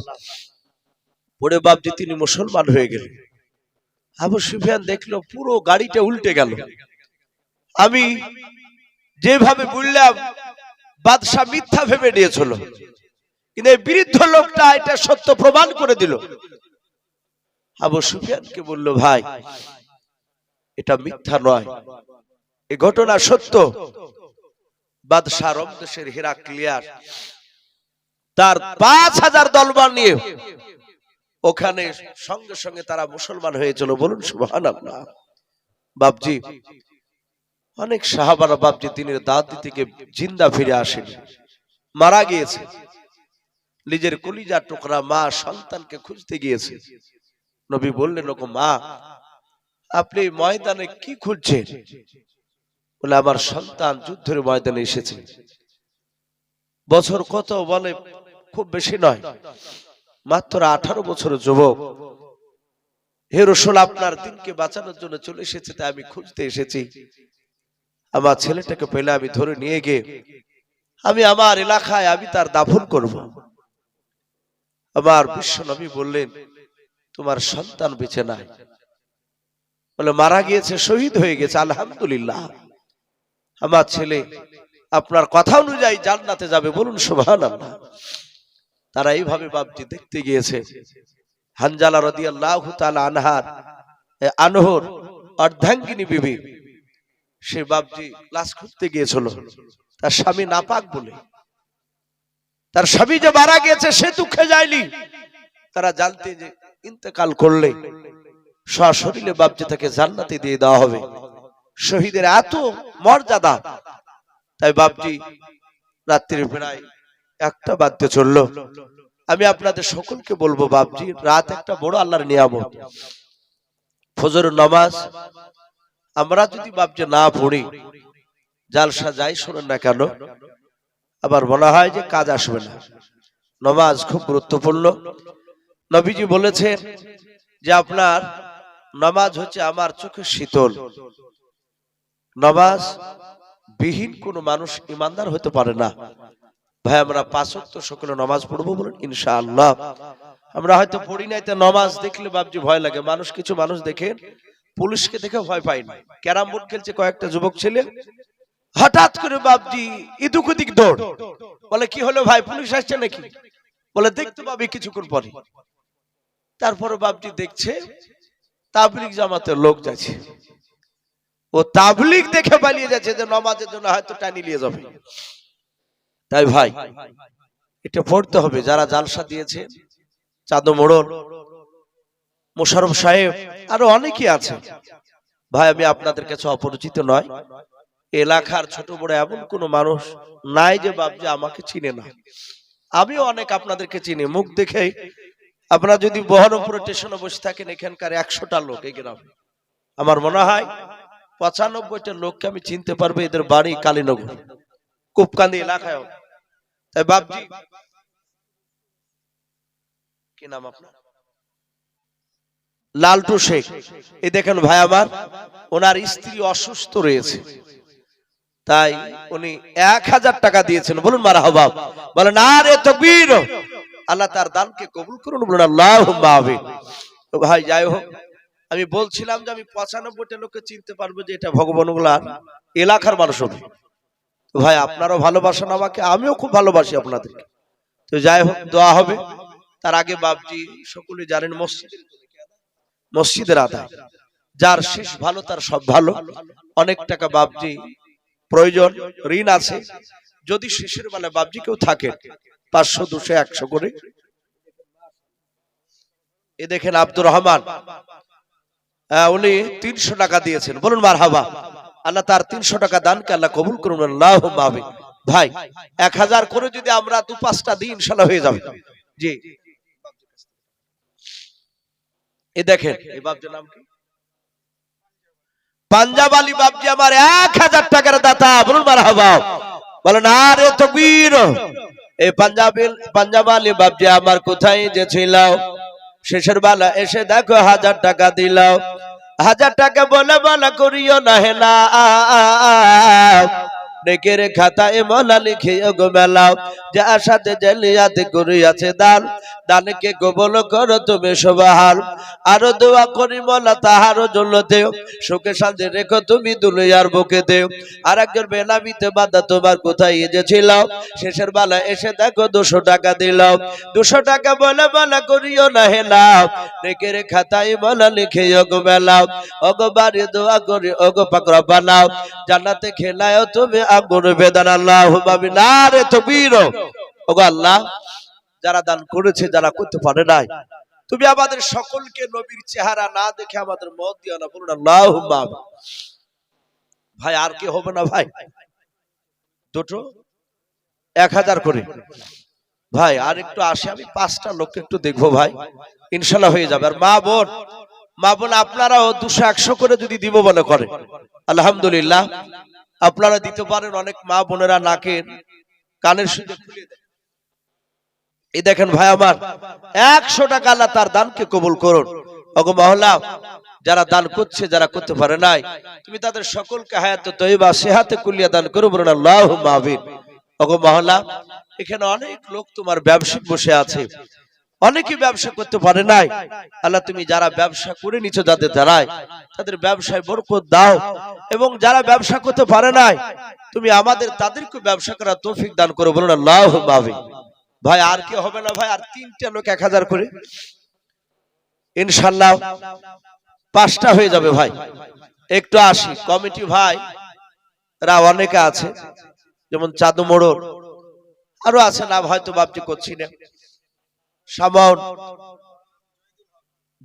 [SPEAKER 1] পড়ে বাপজি তিনি মুসলমান হয়ে গেলেন। আবু সুফিয়ান দেখলো পুরো গাড়িটা উল্টে গেল। আমি যেভাবে বললাম
[SPEAKER 2] বাদশাহ মিথ্যা ভেবে নিয়েছিল, কিন্তু এই বৃদ্ধ লোকটা এটা সত্য প্রমাণ করে দিল। আবু সুফিয়ানকে বলল, ভাই এটা মিথ্যা নয়, এই ঘটনা সত্য। বাদশাহ রোম দেশের হেরাক্লিয়াস তার 5000 দলবল নিয়ে ওখানে সঙ্গে সঙ্গে তারা মুসলমান হয়েছিল। বলুন সুবহানাল্লাহ। বাপজি, অনেক সাহাবারা বাপজি দিনের দাওয়াত দিতে গিয়ে জিন্দা ফিরে আসেন, মারা গিয়েছে। নিজের কলিজার টুকরা মা সন্তানকে খুঁজতে গিয়েছে। নবী বললেন, ওগো মা, আপনি ময়দানে কি খুঁজছেন? বলে, আমার সন্তান যুদ্ধের ময়দানে এসেছে। বছর কত? বলে, খুব বেশি নয়, মাত্র 18 বছরের যুবক। হে রাসূল, আপনার দিনকে বাঁচানোর জন্য চলে এসেছে, তাই আমি খুঁজতে এসেছি। আমার ছেলেটাকে পেলে আমি ধরে নিয়ে গিয়ে আমি আমার এলাকায় আমি তার দাফন করব। আমার বিশ্ব নবী বললেন, তোমার সন্তান বেঁচে নাই। বলে, মারা গিয়েছে, শহীদ হয়ে গেছে। আলহামদুলিল্লাহ, আমার ছেলে আপনার কথা অনুযায়ী জান্নাতে যাবে। বলুন সুবহানাল্লাহ। তারা এইভাবে বাপজি দেখতে গিয়েছে। হানজালা রাদিয়াল্লাহু তাআলা আনহর অর্ধাঙ্গিনী বিবি, সে বাপজি লাশ খুঁজতে গিয়েছিল তার স্বামী নাপাক বলে। তার স্বামী যে মারা গেছে সে দুঃখে যায়নি। তারা জানতে যে ইন্তেকাল করলে সশরীরে বাপজি তাকে জান্নাতে দিয়ে দেওয়া হবে। শহীদের এত মর্যাদা। তাই বাপজি রাত্রি প্রায় 1টা বাজতে চললো। আমি আপনাদের সকলকে বলবো, বাপজি রাত একটা বড় আল্লাহর নিয়ামত। ফজরের নামাজ আমরা যদি বাপজি না পড়ি, জালসা যাই শোনেন না কেন, আবার বলা হয় যে কাজ আসবে না। নামাজ খুব গুরুত্বপূর্ণ। নবীজি বলেছেন যে আপনার নামাজ হচ্ছে আমার চোখের শীতল। নামাজ বিহীন কোন মানুষ ইমানদার হতে পারে না। ভাই, আমরা 5 ওয়াক্ত সকলে নামাজ পড়বো, বলুন ইনশাআল্লাহ। আমরা হয়তো পড়ি নাই, তো নামাজ দেখলে বাপজি ভয় লাগে। মানুষ, কিছু মানুষ দেখেন পুলিশকে দেখে ভয় পায় না। ক্যারাম বোর্ড খেলছে কয়েকটা যুবক ছেলে, হঠাৎ করে বাপজি ইদুক ওদিক দৌড়। বলে, কি হলো ভাই, পুলিশ আসছে নাকি? বলে, দেখতে পাবি কিছুক্ষণ পরে। তারপরে বাপজি দেখছে তাবলীগ জামাতের লোক যাচ্ছে। ও তাবলীগ দেখে পালিয়ে যাচ্ছে যে নামাজের জন্য হয়তো টানি নিয়ে যাবে। তাই ভাই এটা পড়তে হবে। যারা জালসা দিয়েছে, চাঁদো মোড়ল, মোশাররফ সাহেব, আরো অনেকে আছে। ভাই, আমি আপনাদের কাছে অপরিচিত নয়। এলাকার ছোট বড় এমন কোন মানুষ নাই যে বাপজি আমাকে চিনে না। আমিও অনেক আপনাদেরকে চিনি, মুখ দেখেই। আপনারা যদি বহরমপুর স্টেশনে বসে থাকেন, এখানকার 100টা লোক এই গ্রামে, আমার মনে হয় 95টা লোককে আমি চিনতে পারবো। এদের বাড়ি কালীনগর, কুপকান্দি এলাকায়। তাই বাপজি, কি নাম আপনার? লালটু শেখ। এই দেখেন ভাই আমার, ওনার স্ত্রী অসুস্থ রয়েছে, তাই উনি 1000 টাকা দিয়েছেন। বলুন মারহাবা। বলেন আরে তাকবীর। আল্লাহ তার দানকে কবুল করুন, বলুন আল্লাহুম্মা আমিন। তো ভাই যাই হোক, আমি বলছিলাম যে আমি 95টা লোককে চিনতে পারবো যে এটা ভগবানগুলার এলাকার মানুষ হবে। তো ভাই আপনারাও ভালোবাসেন আমাকে, আমিও খুব ভালোবাসি আপনাদেরকে। তো যাই হোক, দোয়া হবে। তার আগে বাপজি সকলে জানেন মসজিদের আদায়, যার শেষ ভালো তার সব ভালো। অনেক টাকা বাপজি প্রয়োজন, ঋণ আছে। যদি শেষের বেলা বাপজি কেউ থাকে, 500 200 100 করে। এ দেখেন আব্দুর রহমান, উনি 300 টাকা দিয়েছেন। বলুন মারহাবা। আল্লাহ তার 300 টাকা দানকে আল্লাহ কবুল করুন, আল্লাহুম্মা আমিন। ভাই 1000 করে যদি আমরা 2-5টা দিই, ইনশাআল্লাহ হয়ে যাবে। জি, এ দেখেন এই বাপজির নাম কি? পাঞ্জাব আলী বাপজি আমার 1000 টাকার দাতা। বলুন মারহাবা। বলেন আরে তাকবীর। এই পাঞ্জাব আলী বাপজি আমার কোথায় যে ছিল, শেষের বেলা এসে দেখো 1000 টাকা দিলাও। 1000 টাকা বলে বলা করিও না হে না, নেকের খাতায় মলা লিখিও গো মেলাও। যার সাথে জালিয়াত করিয়াছে দান,
[SPEAKER 1] দানকে কবুল করো তুমি সবার। আরো দোয়া করি মোলা তাহারও জন্য দেও, সুখে শান্তি রেখো তুমি দুনিয়ার বুকে দেও। আর একজন বেনামিতে বাঁধা তোমার কোথায় এসেছিল, শেষের বেলা এসে দেখো 200 টাকা দিলাম। 200 টাকা বলে বলা করিও না হেলাও, রেখে রে খাতায় বলা লিখে ওগো বেলাও। ওগো বাড়ি দোয়া করি ওগো পাকড়া বানাও, জান্নাতে খেলায় তুমি আগুন বেদান। আল্লাহুম্মা আমিন। নারে তাকবীর। ওগো আল্লাহ, যারা দান করেছে, যারা করতে পারে নাই, তুমি আমাদের সকলকে নবীর চেহারা না দেখে আমাদের মত দিও না। বলুন আল্লাহুম্মা আমিন। ভাই আর কি হবে না ভাই? দুটো 1000 করে ভাই। আর একটু আসে, আমি 5টা লোককে একটু দেখবো ভাই, ইনশাল্লাহ হয়ে যাবে। আর মা বোন আপনারাও 200-100 করে যদি দিব মনে করে, আলহামদুলিল্লাহ আপনারা দিতে পারেন। অনেক মা বোনেরা নাকের কানের সুদে খুলে দেয়। এই দেখেন ভাই আমার, 100 টাকা আল্লাহ তার দানকে কবুল করুন। ওগো মহল্লা, যারা দান করছে, যারা করতে পারে নাই, তুমি তাদের সকলকে হায়াতে তয়্যিবা সেহাতে কুলিয়া দান করো। বলুন আল্লাহুম্মা আমিন। ওগো মহল্লা, এখানে অনেক লোক তোমার ব্যবসায়িক বসে আছে, অনেকে ব্যবসা করতে পারে নাই। আল্লাহ তুমি যারা ব্যবসা করে নিছো, যাদের দ্বারায় তাদের ব্যবসায় বরকত দাও, এবং যারা ব্যবসা করতে পারে নাই তুমি আমাদের তাদেরকে ব্যবসা করার তৌফিক দান করো। বলুন আল্লাহুম্মা আমিন। ভাই আর কি হবে না ভাই? আর 3টা লোক 1000 করে, ইনশাআল্লাহ 5টা হয়ে যাবে ভাই। একটু আসি, কমিটি ভাই রা অনেকে আছে, যেমন চাঁদু মোড়ল, আরো আছে না হয়তো বাপজি করছি না, সামাউন,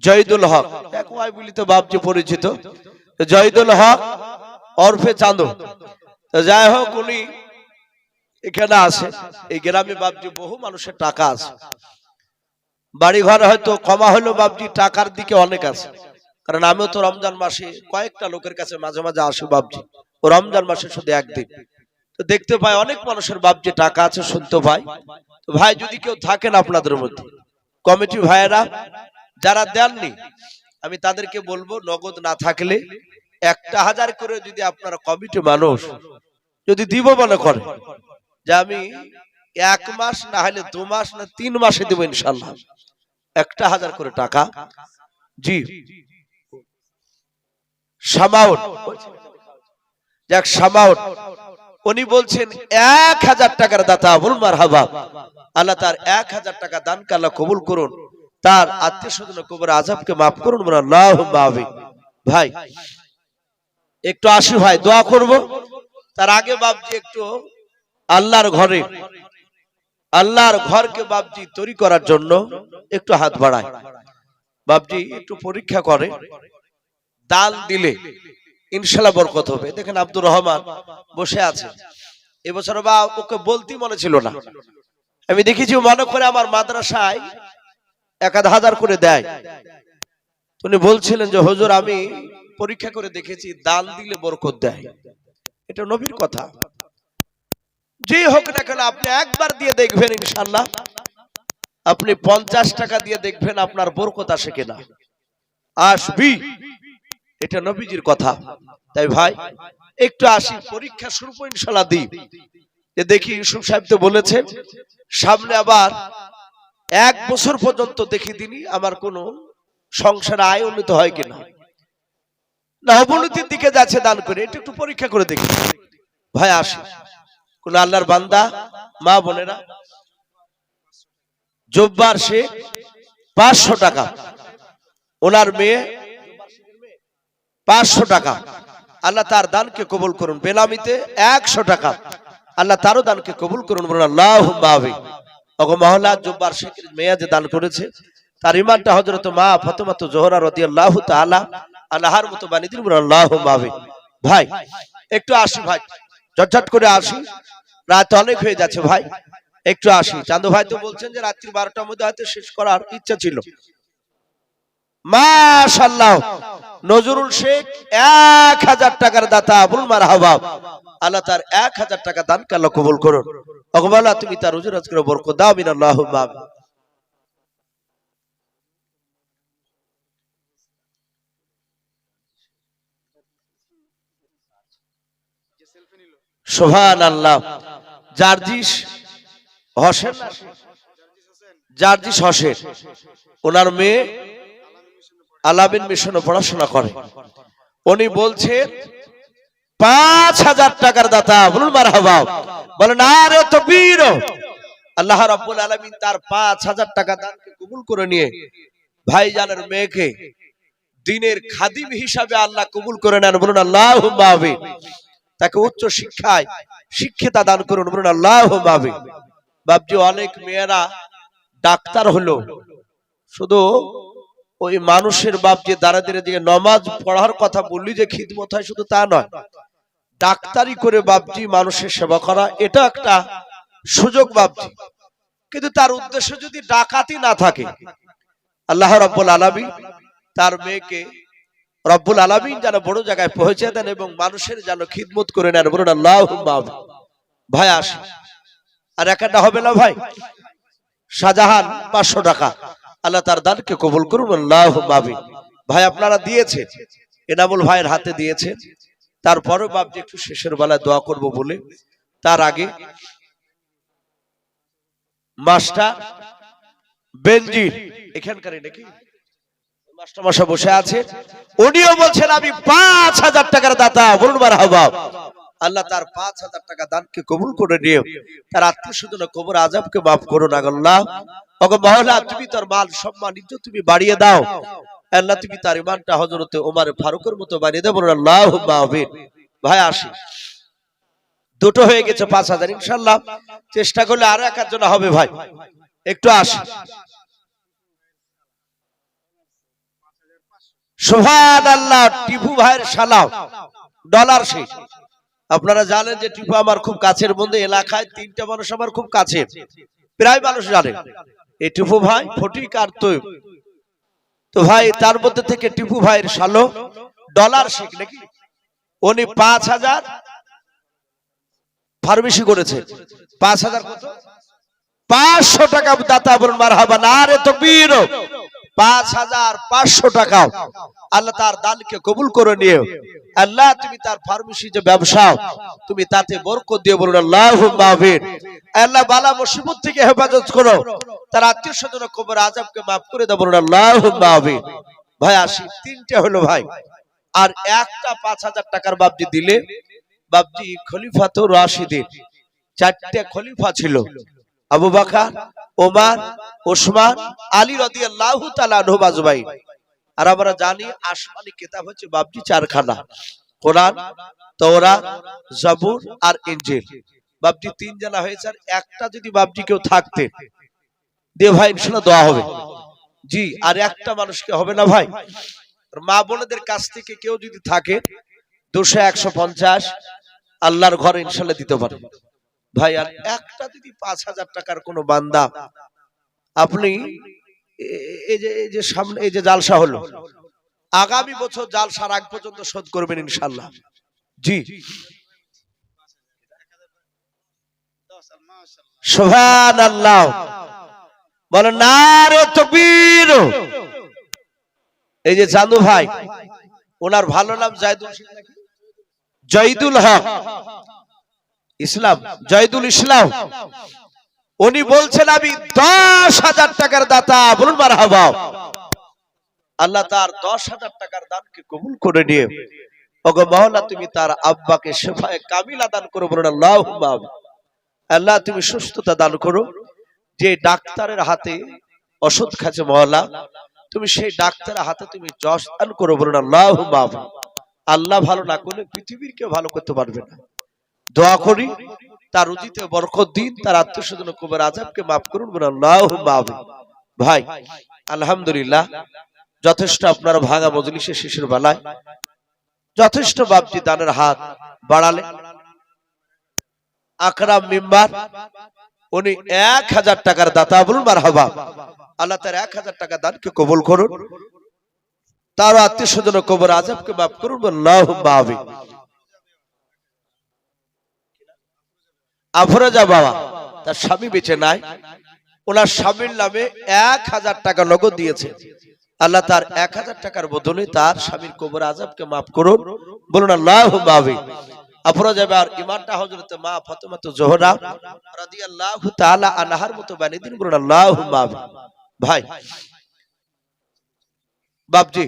[SPEAKER 1] জয়দুল হক, একই বলি তো বাপজি পরিচিত, জয়দুল হক ওরফে চাঁদু। যাই হোক, উনি এখানে আছে। এই গ্রামে বাপজি বহু মানুষের টাকা আছে, বাড়ি ঘর হয়তো কমা হলেও বাপজি টাকার দিকে অনেক আছে। কারণ আমিও তো রমজান মাসে কয়েকটা লোকের কাছে মাঝে মাঝে আসি বাপজি, ও রমজান মাসে শুধু একদিন, তো দেখতে পাই অনেক মানুষের বাপজি টাকা আছে, শুনতে পাই। তো ভাই যদি কেউ থাকেন আপনাদের মধ্যে, কমিটি ভাইয়েরা যারা দেননি, আমি তাদেরকে বলবো নগদ না থাকলে 1000 করে যদি আপনারা কমিটি মানুষ যদি দিব মনে করে, যে আমি 1 মাস না হলে 2 মাস না 3 মাসে দেবো ইনশাল্লাহ 1000 করে টাকা। জি সামাউট, যাক সামাউট, উনি বলছেন 1000 টাকার দাতা। বলুন মারহাবা। আল্লাহ তার 1000 টাকা দানকে আল্লাহ কবুল করুন, তার আত্মীয় স্বজন কবরের আযাবকে মাফ করুন। বলুন আল্লাহুম্মা আমিন। ভাই একটু আসি ভাই, দোয়া করব। তার আগে বাপজি একটু আল্লাহর ঘরকে বাপজি তৈরি করার জন্য একটু হাত বাড়ায়। বাপজি একটু পরীক্ষা করে, দান দিলে ইনশাআল্লাহ বরকত হবে। দেখেন আব্দুর রহমান বসে আছে, এবছর বা ওকে বলতে মনে ছিল না, আমি দেখেছি মনে করে আমার মাদ্রাসায় 1000 করে দেয়। উনি বলছিলেন যে হুজুর আমি পরীক্ষা করে দেখেছি দান দিলে বরকত দেয়, এটা নবীর কথা। যে হোক না কেন আপনি একবার দিয়ে দেখবেন ইনশাআল্লাহ, আপনি 50 টাকা দিয়ে দেখবেন আপনার বরকত আসে কিনা, আসবি, এটা নবীজির কথা। তাই ভাই একটু আসি, পরীক্ষা শুরু করে ইনশাআল্লাহ দিই। যে দেখি ইউসুফ সাহেব তো বলেছেন সামনে আবার 1 বছর পর্যন্ত দেখি দিনই আমার কোন সংসারে আয় উন্নত হয় কিনা, না অবনতির দিকে যাচ্ছে দান করে, এটা একটু পরীক্ষা করে দেখি। ভাই আসি, কোন আল্লাহর বান্দা মা বোনেরা, জব্বার শেখ 500 টাকা, ওনার মেয়ে 500 টাকা, আল্লাহ তার দানকে কবুল করুন। বেনামিতে 100 টাকা, আল্লাহ তারও দানকে কবুল করুন। বলুন আল্লাহুম্মা আমিন। ওগো মহল্লা, জব্বার শেখের মেয়ে যে দান করেছে, তার ইমানটা হযরত মা ফাতেমা জোহরা রাদিয়াল্লাহু তাআলা আনহার মতো বানিয়ে দিন। বলুন আল্লাহুম্মা আমিন। ভাই একটু আসি ভাই, ঝটঝট করে আসি, রাত অনেক হয়ে যাচ্ছে ভাই, একটু আসি। চান্দু ভাই তো বলছেন যে রাত্রি 12টার মধ্যে হয়তো শেষ করার ইচ্ছা ছিল। মাশাআল্লাহ, নজরুল শেখ 1000 টাকার দাতা। বলুন মারহাবা। আল্লাহ তার 1000 টাকা দানকে আল্লাহ কবুল করুন। ওগো আল্লাহ তুমি তার রুজি রোজগারে বরকত দাও। আমিন আল্লাহুম্মা আমিন। সুবহানাল্লাহ। জার্জিস হোসেন
[SPEAKER 2] জার্জিস হোসেন, ওনার মেয়ে আলামিন মিশনে পড়াশোনা করে। উনি বলছেন 5,000 টাকার দাতা, বলুন মারহাবা, বলেন আরে তাকবীর। আল্লাহ রাব্বুল আলামিন তার 5,000 টাকা দানকে কবুল করে নিয়ে ভাইজানের মেয়েকে দ্বীনের খাদিম হিসাবে আল্লাহ কবুল করে নেন, বলুন আল্লাহুম্মা আমিন। তাকে উচ্চ শিক্ষায় শিক্ষিতা দান করুন, বলুন আল্লাহুম্মা আমিন। বাপজি, অনেক মেয়েরা ডাক্তার হলো, শুধু ওই মানুষের বাপজি দাঁড়াদের দিকে নমাজ পড়ার কথা বললি যে খিদমত হয়, শুধু তা নয়, ডাক্তারি করে বাপজি মানুষের সেবা করা, এটা একটা সুযোগ বাপজি। কিন্তু তার উদ্দেশ্য যদি ডাকাতি না থাকে, আল্লাহ রাব্বুল আলামিন তার মেয়েকে রব্বুল আলামিন যেন বড় জায়গায় পৌঁছে দেন এবং মানুষের যেন খিদমত করে নেন, বলুন আল্লাহুম্মা আমিন। ভাই আসে আর একটা হবে না ভাই। শাহজাহান 500 টাকা, আল্লাহ তার দানকে কবুল করুন, আল্লাহুম্মা আমিন। ভাই আপনারা দিয়েছেন, এনামুল ভাইয়ের হাতে দিয়েছেন, তারপরে বাপজি একটু শেষের বেলায় দোয়া করব বলে, তার আগে মাস্টার বেনজির এখানকারই নাকি মাস্টার মশাই বসে আছে, উনিও বলছেন আমি 5,000 টাকার দাতা, বলুন মারহাবা। আল্লাহ তার 5,000 টাকা দানকে কবুল করে নিয়ে তার আত্মীয় স্বজন কবর আযাবকে মাফ করুন। আল্লাহ ওগো মাওলা, তুমি তার মাল সম্মান ইজ্জত তুমি বাড়িয়ে দাও। আল্লাহ তুমি তার ঈমানটা হযরতে ওমর ফারুকের মতো বানিয়ে দাও, বলুন আল্লাহুম্মা আমিন। ভাই আসি, দুটো হয়ে গেছে 5,000, ইনশাআল্লাহ চেষ্টা করলে আরো একজন হবে। ভাই একটু আসি, সুবহানাল্লাহ। টিপু ভাইয়ের সালাম ডলার শেষ। আপনারা জানেন যে টিপু আমার খুব কাছের বন্ধু, এলাকায় 3টা মানুষ আমার খুব কাছের, প্রায় মানুষ জানে এই টিপু ভাই ফটিক আর তৈব। তো ভাই তার মধ্যে থেকে টিপু ভাইয়ের শালো ডলার শেখ নাকি, উনি 5,000 ফার্মেসি করেছে। 5,000 কত? 500 টাকা দাতা, বলুন মারহাবা, নারে তাকবীর। 5,500 টাকা আল্লাহ তার দানকে কবুল করে নিয়ে আল্লাহ তুমি তার ফার্মেসি যে ব্যবসা তুমি তাতে বরকত দিয়ে, বলুন আল্লাহুম্মা আমিন। আল্লাহ বালা মুসিবত থেকে হেফাজত করো, তার আত্মীয় স্বজন কবর আযাবকে maaf করে দাও, বলুন আল্লাহুম্মা আমিন। ভাই আসি, 3টে হলো ভাই, আর একটা 5,000 টাকার বাপজি দিলে, বাপজি খলিফাতুর রাশিদিন 4টে খলিফা ছিল, আবু বকর, ওমর, ওসমান, আলী রাদিয়াল্লাহু তাআলা আনহু আজমাইন। আর আমরা জানি আসমানি কিতাব হচ্ছে বাপজি 4খানা, কোরআন, তাওরাত, জাবুর আর ইনজিল। বাপজি 3 জানা হয়েছে, আর একটা যদি বাপজি কেউ থাকতে দে ভাই ইনশাআল্লাহ দোয়া হবে। জি, আর একটা মানুষকে হবে না ভাই। মা বোনদের কাছ থেকে কেউ যদি থাকে 200 150 আল্লাহর ঘরে ইনশাআল্লাহ দিতে পারে ভাই। আর একটা যদি 5,000 টাকার কোন বান্দা, আপনি এই যে সামনে এই যে জালসা হলো, আগামী বছর জালসার আগ পর্যন্ত শোধ করবেন ইনশাআল্লাহ। জি, সুবহানাল্লাহ, বলেন নারে তাকবীর। এই যে জানু ভাই, ওনার ভালো নাম জয়দুল হক ইসলাম, জয়দুল ইসলাম। উনি বলছেন আমি 10,000 টাকার দাতা, বলুন মারহাবা। আল্লাহ তার 10,000 টাকার দানকে কবুল করে নিয়ে ওগো মাওলা তুমি তার আব্বাকে শিফায়ে কামিলা দান করো, বলুন আল্লাহুম্মা আমিন। আল্লাহ তুমি সুস্থতা দান করো, যে ডাক্তারের হাতে ওষুধ খাচ্ছে মাওলা তুমি সেই ডাক্তারের হাতে তুমি যশ দান করো, বলুন আল্লাহুম্মা আমিন। আল্লাহ ভালো না করলে পৃথিবীর কেউ ভালো করতে পারবে না। দোয়া করি তার রুজিতে বরকত দিন, তার আত্মীয় স্বজন কবর আযাবকে maaf করুন, বলুন আল্লাহুম্মা আমিন। ভাই আলহামদুলিল্লাহ, যথেষ্ট আপনারা ভাঙা মজলিসে শেষের বেলায় যথেষ্ট বাপজি দানের হাত বাড়ালে। আকরাম মেম্বার উনি 1,000 টাকার দাতা, বলুন মারহাবা। আল্লাহ তার 1,000 টাকা দানকে কবুল করুন, তার আত্মীয় স্বজন কবর আযাবকে maaf করুন, আল্লাহুম্মা আমিন। আফরোজা বাবা, তার স্বামী বেঁচে নাই, ওনার স্বামীর নামে 1,000 টাকা নগদ দিয়েছে। আল্লাহ তার 1,000 টাকার বদলে তার স্বামীর কবর আযাবকে maaf করুন, বলুন আল্লাহুম্মা আমিন। আফরোজাবার ইমানটা হযরত মা ফাতেমা জোহরা রাদিয়াল্লাহু তাআলা আনহার মতো বানিয়ে দিন বলুন আল্লাহুম্মা আমিন। ভাই বাপজি,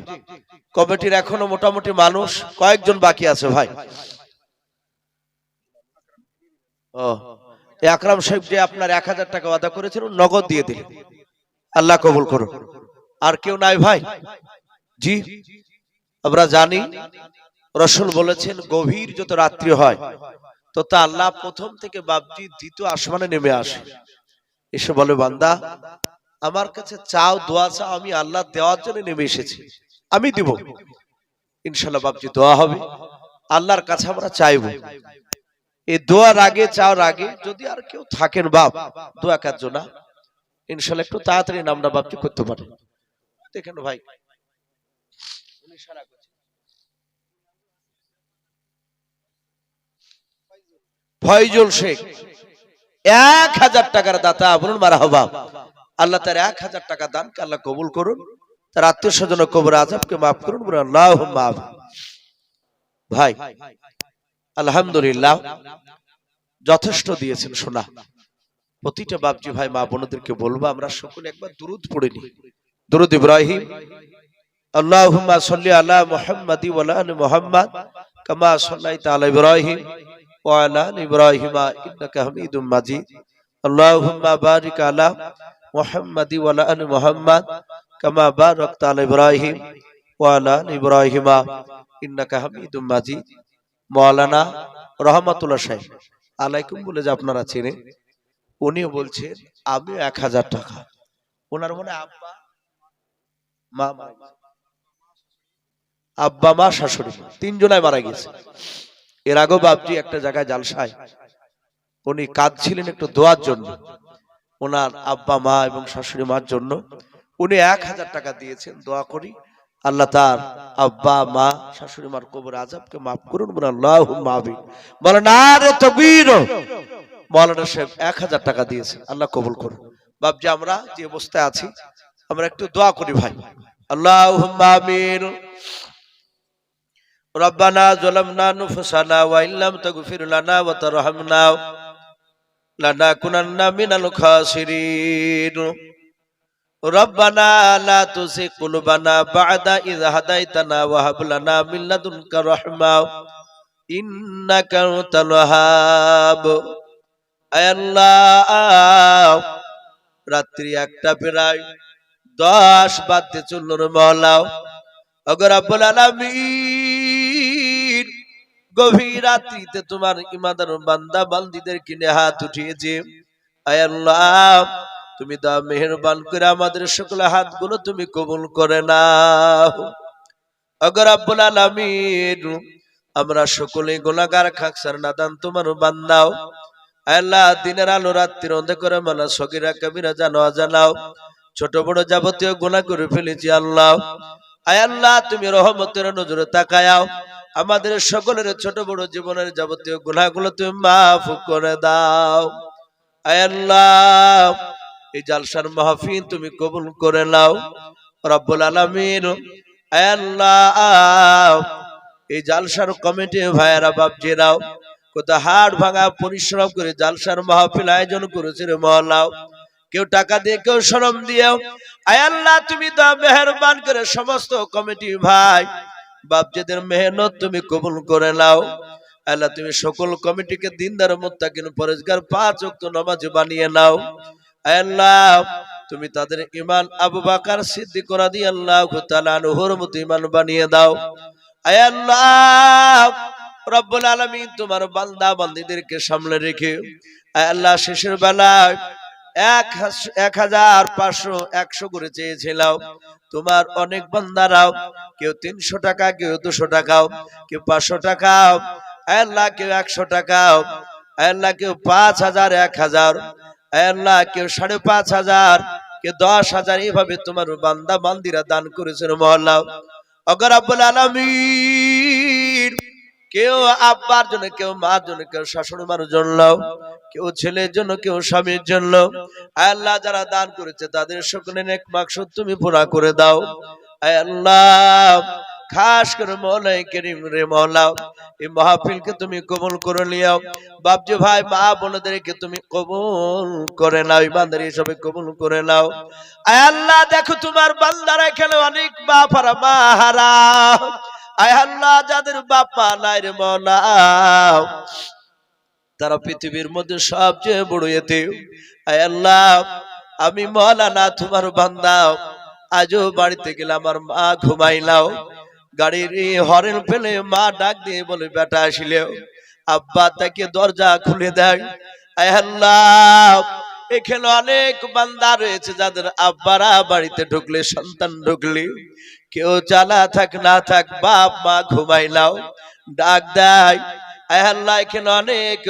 [SPEAKER 2] কমিটির এখনো মোটামুটি মানুষ কয়েকজন বাকি আছে ভাই। ও আকরাম সাহেব যে আপনার 1000 টাকা ওয়াদা করেছিলেন নগদ দিয়ে দিলেন, আল্লাহ কবুল করুন। আর কেউ নাই ভাই? জি, আমরা জানি রাসূল বলেছেন গভীর যত রাত্রি হয় তত আল্লাহ প্রথম থেকে বাপজি দ্বিতীয় আসমানে নেমে আসে, এসে বলে বান্দা আমার কাছে চাও, দোয়া চাও, আমি আল্লাহ দেওয়ার জন্য নেমে এসেছি, আমি দিব। ইনশাআল্লাহ বাপজি দোয়া হবে, আল্লাহর কাছে আমরা চাইবো। এই দোয়ার আগে চাওয়ার আগে যদি আর কেউ থাকেন বাপ দোয়া কাজ না, ইনশাআল্লাহ একটু তাড়াতাড়ি নামটা বাপজি করতে পারেন। দেখেন ভাই ফয়জুল শেখ 1000 টাকার দাতা, বলুন মারহাবা। আল্লাহ তার 1000 টাকা দানকে আল্লাহ কবুল করুন, তার আত্মীয় স্বজন কবর আযাবকে মাফ করুন, বলুন আল্লাহুম্মা আমিন। ভাই আলহামদুলিল্লাহ যথেষ্ট দিয়েছেন শোনা। প্রতিটা বাপজি ভাই মা বোনদেরকে বলবো আমরা সকলে একবার দুরূদ পড়ে নিই। দুরূদ ইব্রাহিম, আল্লাহুম্মা সাল্লি আলা মুহাম্মাদি ওয়া আলা আলি মুহাম্মাদ কামা সাল্লাইতা আলা ইব্রাহিম ওয়া আলা আলি ইব্রাহিম ইন্নাকা হামিদুম মাজিদ। আল্লাহুম্মা বারিক আলা মুহাম্মাদি ওয়া আলা আলি মুহাম্মাদ কামা বারাকতা আলা ইব্রাহিম ওয়া আলা আলি ইব্রাহিম ইন্নাকা হামিদুম মাজিদ। মাওলানা রহমাতুল্লাহ সাহেব আলাইকুম বলে যে আপনারা চেনেন, উনিও বলছেন আমি 1000 টাকা। ওনার মনে আব্বা মা শাশুড়ি তিনজনাই মারা গেছে। এর আগেও বাপজি একটা জায়গায় জালসায় উনি কাঁদছিলেন একটু দোয়ার জন্য, ওনার আব্বা মা এবং শাশুড়ি মার জন্য উনি 1000 টাকা দিয়েছেন। দোয়া করি আল্লাহ তার আব্বা মা শাশুড়ি মার কবর আযাবকে মাফ করুন, বলেন আল্লাহুম্মা আমিন। বলেন আরে তাকবীর। মাওলানা সাহেব 1000 টাকা দিয়েছেন, আল্লাহ কবুল করুন। বাপজি আমরা যে অবস্থায় আছি আমরা একটু দোয়া করি ভাই। আল্লাহুম্মা আমিন। রব্বানা যালামনা আনফুসানা ওয়া ইল্লাম তাগফির লানা ওয়া তারহামনা লানাকুনান্না মিনাল খাসিরিন। রব্বানা লা তুযিগ কুলুবানা বা'দা ইয হাদাইতানা ওয়া হাব লানা মিন লাদুনকা রাহমা ইন্নাকা আনতাল ওয়াহ্হাব। আয় আল্লাহ, রাত্রি 1টা প্রায় 10 বাজতে চলল রে মাওলা। ওগো রব্বুল আলামিন, গভীর রাত্রিতে তোমার ইমানদার বান্দা বান্দীদের কিনে হাত উঠিয়েছে। আয় আল্লাহ, তুমি দা মেহেরবান করে আমাদের সকল হাতগুলো তুমি কবুল করে নাও। ওগো রব্বুল আলামিন, আমরা সকলেই গুনাহগার খাকসার নাদান তোমার বান্দাও। আল্লাহ, দিনের আলো রাত্রির অন্ধকারে মালা সগীরা কবিরা জানো অজানাও ছোট বড় যাবতীয় গুনাহ করে ফেলেছি আল্লাহ। আয় আল্লাহ, তুমি রহমতের নজরে তাকায়াও, আমাদের সকলের ছোট বড় জীবনের যাবতীয় গুনাহগুলো তুমি মাফ করে দাও। আয় আল্লাহ, এই জালসার মাহফিল তুমি কবুল করে নাও রব্বুল আলামিন। আয় আল্লাহ, এই জালসার কমিটি ভাইয়েরা বাপজিরাও কত হাড় ভাঙা পরিশ্রম করে জালসার মাহফিল আয়োজন করেছে রে মওলাও। কেউ টাকা দিয়ে, কেউ শ্রম দিয়েও। আয় আল্লাহ, তুমি তো মেহেরবান করে সমস্ত কমিটি ভাই বাপজিদের মেহনত তুমি কবুল করে নাও। আল্লাহ, তুমি সকল কমিটিকে দিনদার মুত্তাকিন পরেজগার 5 ওয়াক্ত নামাজ বানিয়ে নাও। আয় আল্লাহ, তুমি তাদের ঈমান আবু বকর সিদ্দিক রাদিয়াল্লাহু তাআলা আনহুর মতো ঈমান বানিয়ে দাও। আয় আল্লাহ রব্বুল আলামিন, তোমার বান্দা বান্দীদেরকে সামনে রেখে আয় আল্লাহ শেষের বেলায় 1500 100 করে চেয়েছিলাম। তোমার অনেক বান্দারাও কেউ 300 টাকা, কেউ 200 টাকাও, কেউ 500 টাকাও, আয় আল্লাহ কেউ 100 টাকাও, আয় আল্লাহ কেউ 5000 1000, আয় আল্লাহ কেউ 5500, কেউ 10,000, এইভাবে তোমার বান্দা বান্দীরা দান করেছেন মওলা। ওগো রব্বুল আলামিন, কেউ আব্বার জন্য, কেউ মার জন্য, কেউ শাশুড়ি মার জন্য, কেউ ছেলের জন্য, কেউ স্বামীর জন্য, আল্লাহ যারা দান করেছে তাদের সকলের নেক মাকসুদ তুমি পুরা করে দাও। আয় আল্লাহ, খাস করে মৌলাই করিম রে মৌলা, এই মাহফিলকে তুমি কবুল করে নিও। বাপজি ভাই মা বোনদেরকে তুমি কবুল করে নাও, ইমানদার হিসাবে কবুল করে নাও। আয় আল্লাহ দেখো তোমার বান্দারা এখানে অনেক বাপ আর মা হারা। আয় আল্লাহ যাদের বাপ মা নাই রে মৌলা, তারা পৃথিবীর মধ্যে সবচেয়ে বড় এতিম। আয় আল্লাহ আমি মৌলানা তোমার বান্দা, আজও বাড়িতে গেলে আমার মা ঘুমাইলাও, গাড়ির হরেন ফেলে মা ডাক দিয়ে বলে বেটা আসিলে, আব্বা তাকে দরজা খুলে দেয়। আয় আল্লাহ এখানে অনেক বান্দা রয়েছে যাদের আব্বারা বাড়িতে ঢুকলে, সন্তান ঢুকলে, কেউ চালা থাক না থাক বাপ মা ঘুমাইলাও ডাক দেয়। আয় আল্লাহ এখানে অনেক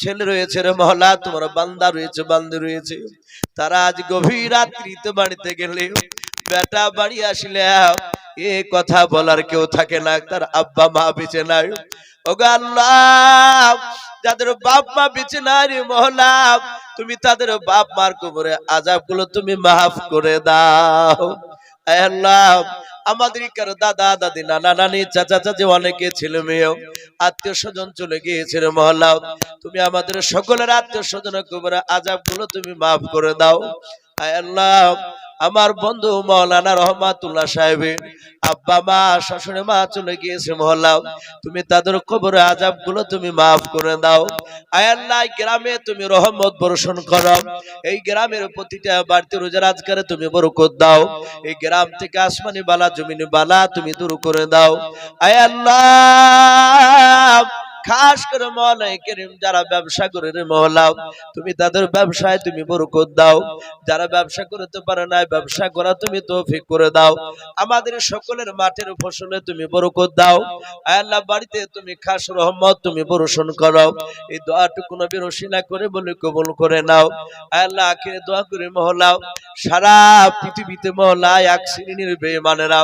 [SPEAKER 2] ছেলে রয়েছে রে মহলা, তোমার বান্দা রয়েছে, বান্দি রয়েছে, তারা আজ গভীর রাত্রিতে বাড়িতে গেলে বেটা বাড়ি আসলে এ কথা বলার কেউ থাকে না, তার আব্বা মা বেঁচে নাই। ওগো আল্লাহ যাদের বাপ মা বেঁচে নাই রে মহলা, তুমি তাদের বাপ মার কবরে আযাব গুলো তুমি মাফ করে দাও। আয় আল্লাহ আমাদের কারো দাদা দাদি নানা নানি চাচা চাচি অনেকে ছেলে মেয়ে আত্মীয় স্বজন চলে গিয়েছে রে মহলা, তুমি আমাদের সকলের আত্মীয় স্বজনের কবরে আযাব গুলো তুমি মাফ করে দাও। আয় আল্লাহ আমার বন্ধু মাওলানা রহমাতুল্লাহ সাহেবের আব্বা মা শাশুড়ি মা চলে গিয়েছে মহল্লা, তুমি তাদের কবরে আযাব গুলো তুমি মাফ করে দাও। আয় আল্লাহ গ্রামে তুমি রহমত বর্ষণ করো, এই গ্রামের প্রতিটা বাড়িতে রোজার আজকারে তুমি বরকত দাও, এই গ্রাম থেকে আসমানি বালা জমিনি বালা তুমি দূর করে দাও। আয় আল্লাহ খাস করে মওলাই করিম যারা ব্যবসা করে রে মহলা, তুমি তাদের ব্যবসায় তুমি বরকত দাও, যারা ব্যবসা করতে পারে না ব্যবসা করা তুমি তৌফিক করে দাও, আমাদের সকলের মাঠের ফসলে তুমি বরকত দাও। আয় আল্লাহ বাড়িতে তুমি খাস রহমত তুমি বর্ষণ করো, এই দোয়াটুকু নবীর ওসিলা করে বলে কবুল করে নাও। আয় আল্লাহ আখিরে দোয়া করে মহলা সারা পৃথিবীতে মহলা এক শ্রেণীর বেঈমানেরা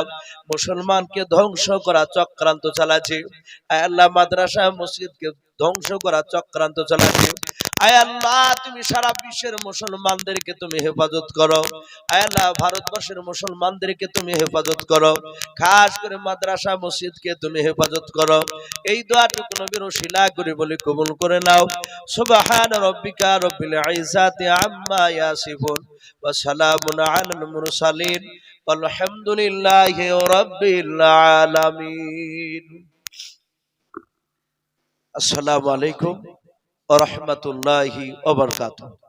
[SPEAKER 2] মুসলমানকে ধ্বংস করা চক্রান্ত চালাচ্ছে। আয় আল্লাহ মাদ্রাসা মসজিদকে ধ্বংস করা চক্রান্ত চালাচ্ছে। আয় আল্লাহ তুমি সারা বিশ্বের মুসলমানদেরকে তুমি হেফাজত করো। আয় আল্লাহ ভারতবর্ষের মুসলমানদেরকে তুমি হেফাজত করো, খাস করে মাদ্রাসা মসজিদকে তুমি হেফাজত করো। এই দোয়াটুকু নবীর ওসিলা করে বলে কবুল করে নাও। সুবহান রাব্বিকা রাব্বিল ইজ্জাতি আম্মা ইয়াসিফুন ওয়া সালামুন আলাল মুরসালিন আলহামদুলিল্লাহি রাব্বিল আলামিন। আসসালামু আলাইকুম ওয়া রাহমাতুল্লাহি ওয়া বারাকাতুহু।